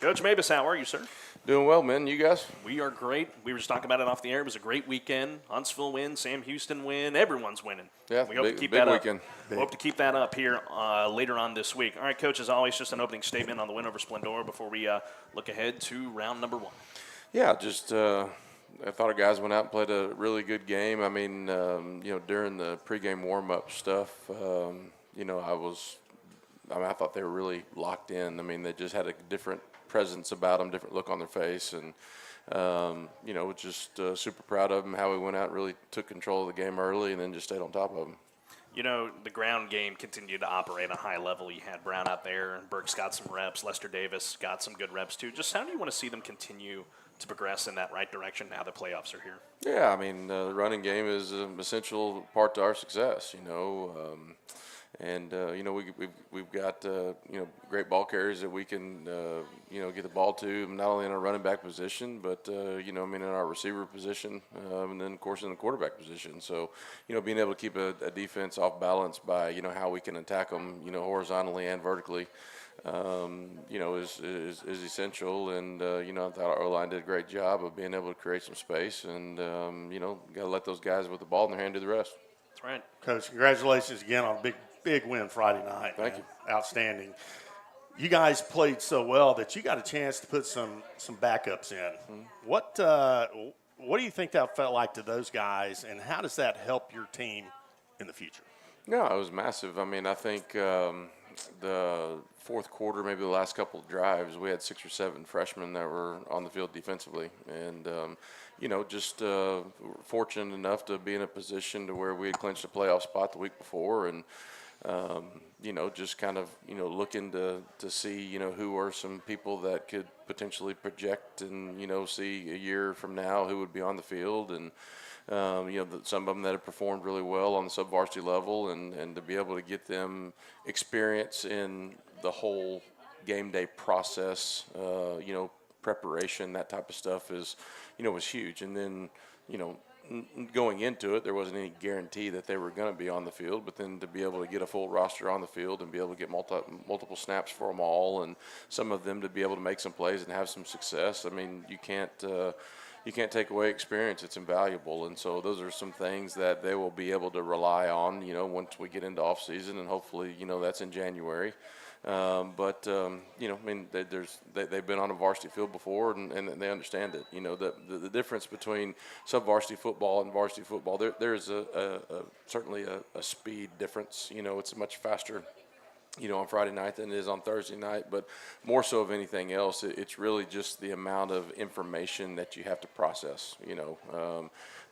Coach Moebes, how are you, sir? Doing well, man. You guys? We are great. We were just talking about it off the air. It was a great weekend. Huntsville win, Sam Houston win. Everyone's winning. Yeah, we hope big, to keep big that weekend. up. We hope to keep that up here later on this week. All right, Coach, as always, just an opening statement on the win over Splendora before we look ahead to round number 1. Yeah, just I thought our guys went out and played a really good game. I mean, during the pregame warm-up stuff, I thought they were really locked in. I mean, they just had a different presence about them, different look on their face, and just super proud of them, how we went out and really took control of the game early and then just stayed on top of them. The ground game continued to operate at a high level. You had Brown out there, and Burks got some reps. Lester Davis got some good reps, too. Just how do you want to see them continue to progress in that right direction now the playoffs are here? Yeah, I mean, the running game is an essential part to our success, we've got great ball carriers that we can get the ball to, not only in our running back position, but in our receiver position, and then of course in the quarterback position. So being able to keep a defense off balance by how we can attack them horizontally and vertically is essential. And I thought our O-line did a great job of being able to create some space, and got to let those guys with the ball in their hand do the rest. That's right. Coach, congratulations again on a big win Friday night. Thank you. Outstanding. You guys played so well that you got a chance to put some backups in. Mm-hmm. What do you think that felt like to those guys, and how does that help your team in the future? No, it was massive. I mean, I think the fourth quarter, maybe the last couple of drives, we had 6 or 7 freshmen that were on the field defensively, and fortunate enough to be in a position to where we had clinched a playoff spot the week before, and just kind of, looking to see, who are some people that could potentially project and, see a year from now who would be on the field. And, some of them that have performed really well on the sub-varsity level, and to be able to get them experience in the whole game day process, preparation, that type of stuff was huge. And then, going into it, there wasn't any guarantee that they were going to be on the field, but then to be able to get a full roster on the field and be able to get multiple snaps for them all, and some of them to be able to make some plays and have some success. I mean, you can't take away experience. It's invaluable. And so those are some things that they will be able to rely on, once we get into off season, and hopefully, that's in January. They've been on a varsity field before, and they understand it. The difference between sub-varsity football and varsity football, there's certainly a speed difference. It's much faster, on Friday night than it is on Thursday night. But more so of anything else, it's really just the amount of information that you have to process.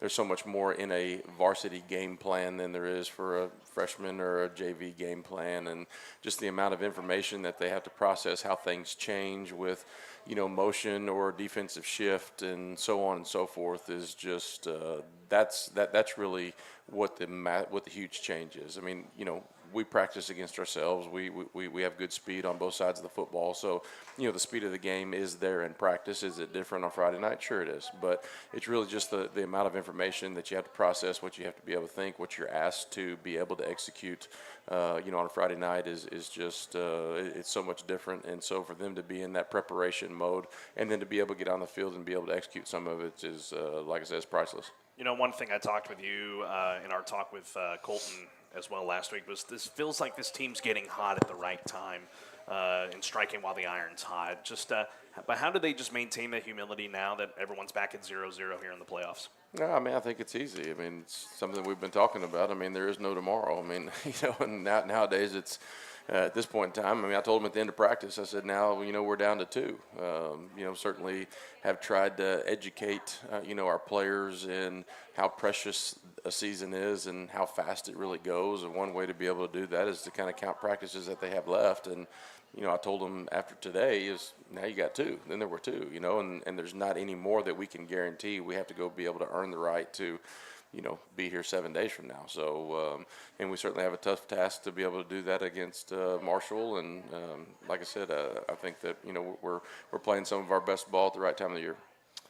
There's so much more in a varsity game plan than there is for a freshman or a JV game plan, and just the amount of information that they have to process, how things change with, motion or defensive shift and so on and so forth, is just that's really what the huge change is. I mean, we practice against ourselves. We have good speed on both sides of the football. So, the speed of the game is there in practice. Is it different on Friday night? Sure it is. But it's really just the amount of information that you have to process, what you have to be able to think, what you're asked to be able to execute, on a Friday night is just, it's so much different. And so for them to be in that preparation mode and then to be able to get on the field and be able to execute some of it is, like I said, is priceless. One thing I talked with you in our talk with Colton as well last week was this feels like this team's getting hot at the right time and striking while the iron's hot. But how do they just maintain that humility now that everyone's back at 0-0 here in the playoffs? No, I mean, I think it's easy. I mean, it's something we've been talking about. I mean, there is no tomorrow. I mean, and nowadays it's at this point in time, I mean, I told them at the end of practice, I said, now, we're down to 2. Certainly have tried to educate, our players in how precious a season is and how fast it really goes. And one way to be able to do that is to kind of count practices that they have left. And, I told them after today is now you got 2. Then there were 2, and there's not any more that we can guarantee. We have to go be able to earn the right to, be here 7 days from now. So, and we certainly have a tough task to be able to do that against Marshall. And like I said, I think that, we're playing some of our best ball at the right time of the year.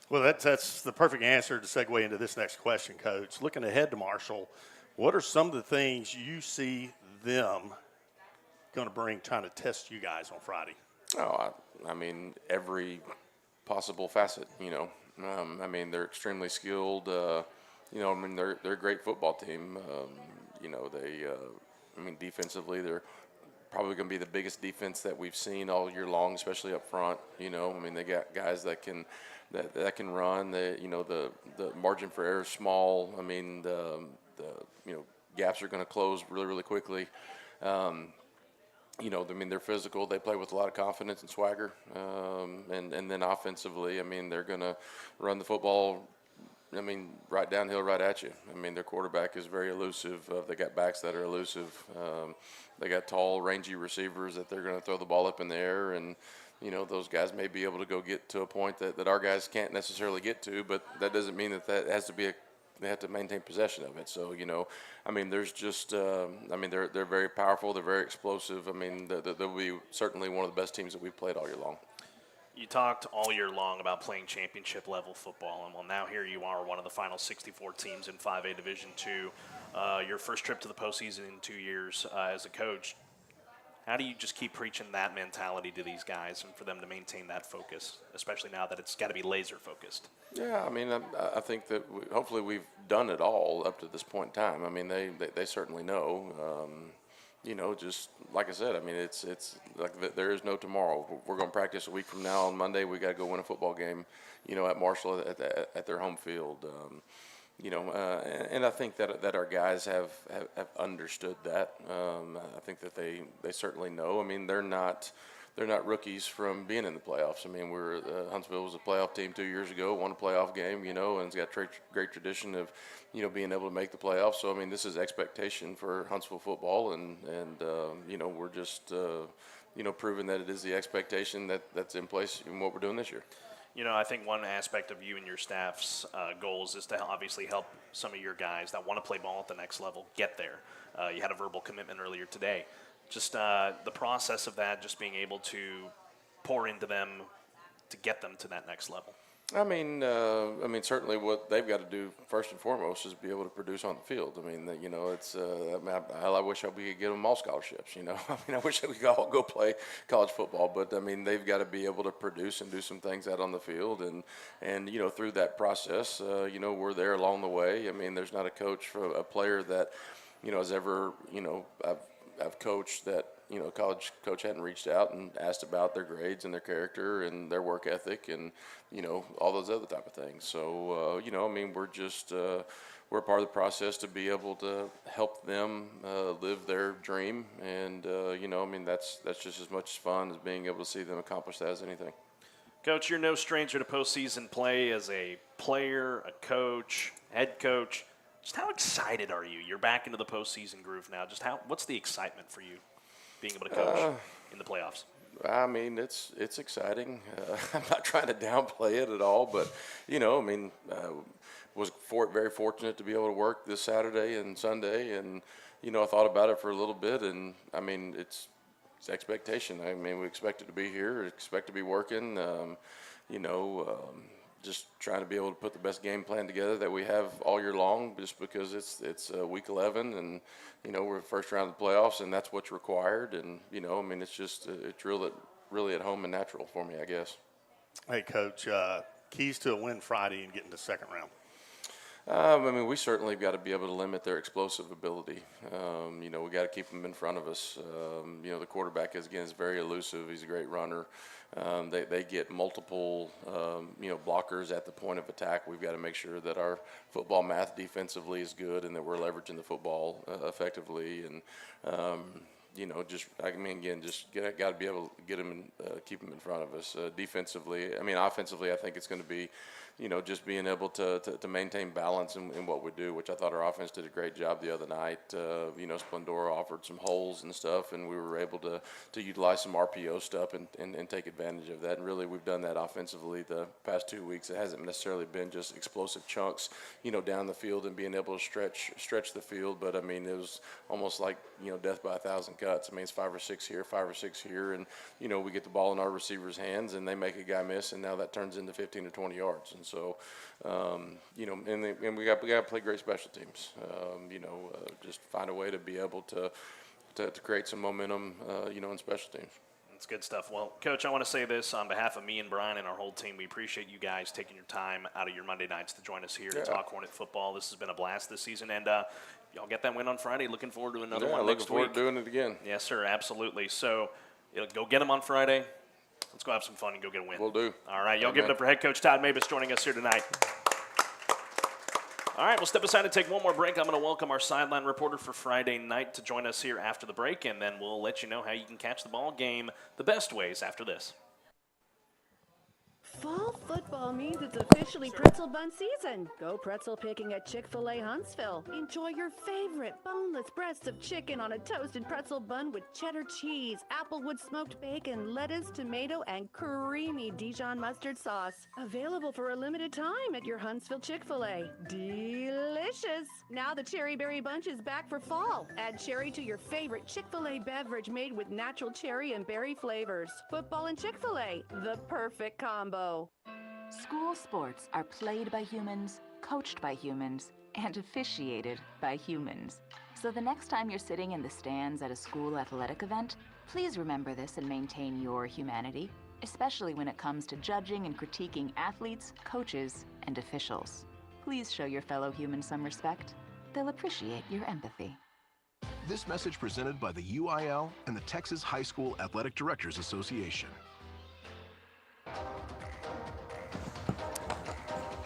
Well, that's the perfect answer to segue into this next question, Coach. Looking ahead to Marshall, what are some of the things you see them going to bring, trying to test you guys on Friday? Oh, I mean, every possible facet, I mean, they're extremely skilled. They're a great football team. Defensively, they're probably going to be the biggest defense that we've seen all year long, especially up front. They got guys that can run. The margin for error is small. I mean, the gaps are going to close really, really quickly. They're physical. They play with a lot of confidence and swagger. And then offensively, they're going to run the football, right downhill, right at you. Their quarterback is very elusive. They got backs that are elusive. They got tall, rangy receivers that they're going to throw the ball up in the air. And, those guys may be able to go get to a point that our guys can't necessarily get to, but that doesn't mean that has to be they have to maintain possession of it. So, there's just, they're very powerful. They're very explosive. They'll be certainly one of the best teams that we've played all year long. You talked all year long about playing championship level football, and now here you are, one of the final 64 teams in 5A Division II. Your first trip to the postseason in 2 years as a coach. How do you just keep preaching that mentality to these guys and for them to maintain that focus, especially now that it's got to be laser focused? Yeah, I think that hopefully we've done it all up to this point in time. They certainly know. Just like I said, it's like there is no tomorrow. We're going to practice a week from now on Monday. We got to go win a football game, at Marshall at their home field. And I think that our guys have they're not rookies from being in the playoffs. I mean, Huntsville was a playoff team 2 years ago, won a playoff game, and it's got great tradition of, being able to make the playoffs. So, I mean, this is expectation for Huntsville football, and we're just, proving that it is the expectation that's in place in what we're doing this year. I think one aspect of you and your staff's goals is to obviously help some of your guys that want to play ball at the next level get there. You had a verbal commitment earlier today. Just the process of that, just being able to pour into them to get them to that next level. I mean, certainly what they've got to do first and foremost is be able to produce on the field. I mean, it's. I wish we could give them all scholarships. I wish we could all go play college football, but I mean, they've got to be able to produce and do some things out on the field, and through that process, we're there along the way. I mean, there's not a coach for a player that, has ever, I've coached that. College coach hadn't reached out and asked about their grades and their character and their work ethic and, all those other type of things. So, we're just, we're part of the process to be able to help them live their dream. And, that's just as much fun as being able to see them accomplish that as anything. Coach, you're no stranger to postseason play as a player, a coach, head coach. Just how excited are you? You're back into the postseason groove now. Just what's the excitement for you? Being able to coach in the playoffs? I mean, it's exciting. I'm not trying to downplay it at all, but was very fortunate to be able to work this Saturday and Sunday, and I thought about it for a little bit, and I mean, it's expectation. I mean, we expect it to be here, expect to be working. Just trying to be able to put the best game plan together that we have all year long, just because it's week 11 and we're first round of the playoffs, and that's what's required. And it's just it's really at home and natural for me, I guess. Hey, Coach, keys to a win Friday and getting to second round. We certainly got to be able to limit their explosive ability. We got to keep them in front of us. The quarterback is very elusive. He's a great runner. They get multiple, blockers at the point of attack. We've got to make sure that our football math defensively is good and that we're leveraging the football effectively. And, got to be able to get them and keep them in front of us. Defensively, offensively, I think it's going to be, just being able to maintain balance in what we do, which I thought our offense did a great job the other night. Splendora offered some holes and stuff, and we were able to utilize some RPO stuff and take advantage of that. And really, we've done that offensively the past 2 weeks. It hasn't necessarily been just explosive chunks, down the field and being able to stretch the field. But, it was almost like, death by 1,000 cuts. It's 5 or 6 here, 5 or 6 here. And, we get the ball in our receivers' hands, and they make a guy miss, and now that turns into 15 to 20 yards. And so, and we got to play great special teams. Just find a way to be able to create some momentum, in special teams. That's good stuff. Well, Coach, I want to say this on behalf of me and Bryan and our whole team. We appreciate you guys taking your time out of your Monday nights to join us here to talk Hornet football. This has been a blast this season, and y'all get that win on Friday. Looking forward to another one next week. Looking forward to doing it again. Yes, sir, absolutely. So go get them on Friday. Let's go have some fun and go get a win. We'll do. All right, y'all give it up for head coach Todd Moebes joining us here tonight. All right, we'll step aside and take one more break. I'm going to welcome our sideline reporter for Friday night to join us here after the break, and then we'll let you know how you can catch the ball game the best ways after this. Fall football means it's officially pretzel bun season. Go pretzel picking at Chick-fil-A Huntsville. Enjoy your favorite boneless breasts of chicken on a toasted pretzel bun with cheddar cheese, applewood smoked bacon, lettuce, tomato, and creamy Dijon mustard sauce. Available for a limited time at your Huntsville Chick-fil-A. Delicious! Now the Cherry Berry Bunch is back for fall. Add cherry to your favorite Chick-fil-A beverage made with natural cherry and berry flavors. Football and Chick-fil-A, the perfect combo. School sports are played by humans, coached by humans, and officiated by humans. So the next time you're sitting in the stands at a school athletic event, please remember this and maintain your humanity, especially when it comes to judging and critiquing athletes, coaches, and officials. Please show your fellow humans some respect. They'll appreciate your empathy. This message presented by the UIL and the Texas High School Athletic Directors Association.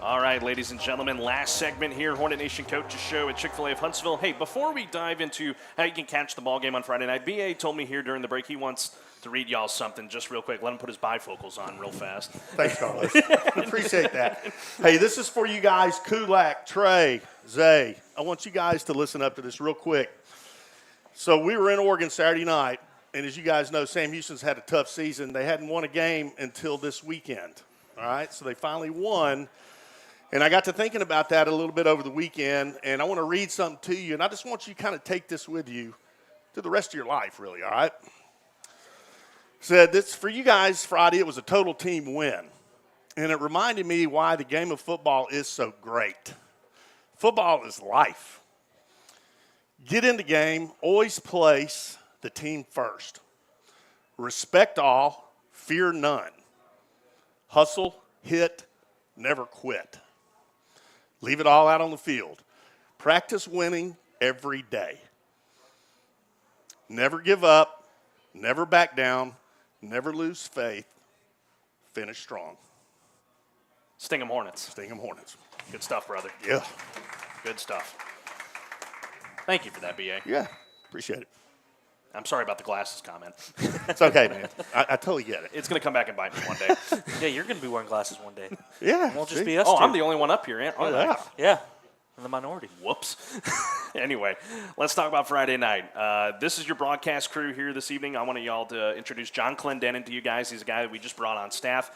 All right, ladies and gentlemen, last segment here, Hornet Nation Coaches Show at Chick-fil-A of Huntsville. Hey, before we dive into how you can catch the ball game on Friday night, B.A. told me here during the break he wants to read y'all something just real quick. Let him put his bifocals on real fast. Thanks, Carlos. Appreciate that. Hey, this is for you guys, Kulak, Trey, Zay. I want you guys to listen up to this real quick. So we were in Oregon Saturday night, and as you guys know, Sam Houston's had a tough season. They hadn't won a game until this weekend, all right? So they finally won, and I got to thinking about that a little bit over the weekend, and I want to read something to you, and I just want you to kind of take this with you to the rest of your life, really, all right? Said this for you guys Friday, it was a total team win, and it reminded me why the game of football is so great. Football is life. Get in the game, always place the team first. Respect all, fear none. Hustle, hit, never quit. Leave it all out on the field. Practice winning every day. Never give up, never back down, never lose faith. Finish strong. Stingham Hornets. Stingham Hornets. Good stuff, brother. Yeah. Good stuff. Thank you for that, B.A. Yeah, appreciate it. I'm sorry about the glasses comment. It's okay, man. I totally get it. It's going to come back and bite me one day. Yeah, you're going to be wearing glasses one day. Yeah. It won't just see? be us Oh, two. I'm the only one up here, aren't I? Yeah. Yeah, in the minority. Whoops. Anyway, let's talk about Friday night. This is your broadcast crew here this evening. I want y'all to introduce John Clendenin to you guys. He's a guy that we just brought on staff.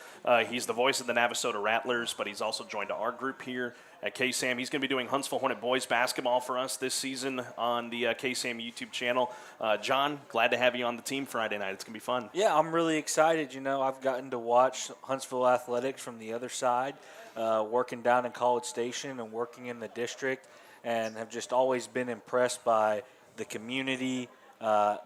He's the voice of the Navasota Rattlers, but he's also joined our group here at KSAM. He's going to be doing Huntsville Hornet boys basketball for us this season on the KSAM YouTube channel. John, glad to have you on the team Friday night. It's going to be fun. Yeah, I'm really excited. You know, I've gotten to watch Huntsville athletics from the other side, working down in College Station and working in the district, and have just always been impressed by the community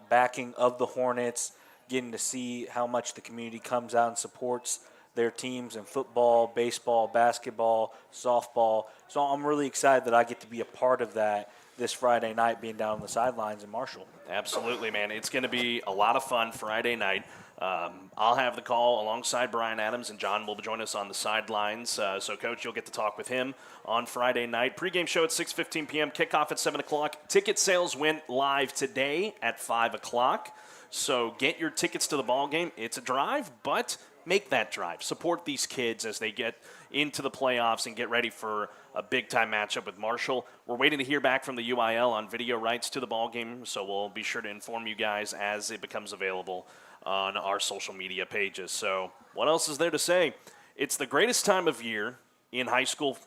backing of the Hornets, getting to see how much the community comes out and supports their teams in football, baseball, basketball, softball. So I'm really excited that I get to be a part of that this Friday night, being down on the sidelines in Marshall. Absolutely, man. It's going to be a lot of fun Friday night. I'll have the call alongside Bryan Adams, and John will join us on the sidelines. So, Coach, you'll get to talk with him on Friday night. Pre-game show at 6:15 p.m., kickoff at 7 o'clock. Ticket sales went live today at 5 o'clock. So get your tickets to the ball game. It's a drive, but make that drive. Support these kids as they get into the playoffs and get ready for a big-time matchup with Marshall. We're waiting to hear back from the UIL on video rights to the ball game, so we'll be sure to inform you guys as it becomes available on our social media pages. So what else is there to say? It's the greatest time of year in high school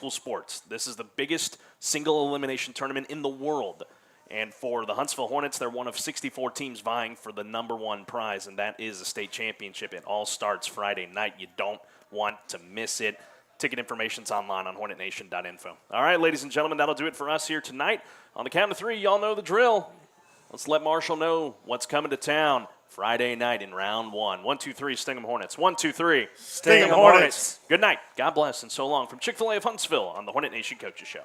sports. This is the biggest single elimination tournament in the world. And for the Huntsville Hornets, they're one of 64 teams vying for the number one prize, and that is a state championship. It all starts Friday night. You don't want to miss it. Ticket information's online on HornetNation.info. All right, ladies and gentlemen, that'll do it for us here tonight. On the count of three, y'all know the drill. Let's let Marshall know what's coming to town Friday night in round one. 1, 2, 3, Stingham Hornets. 1, 2, 3, Stingham Hornets. Good night. God bless, and so long from Chick-fil-A of Huntsville on the Hornet Nation Coaches Show.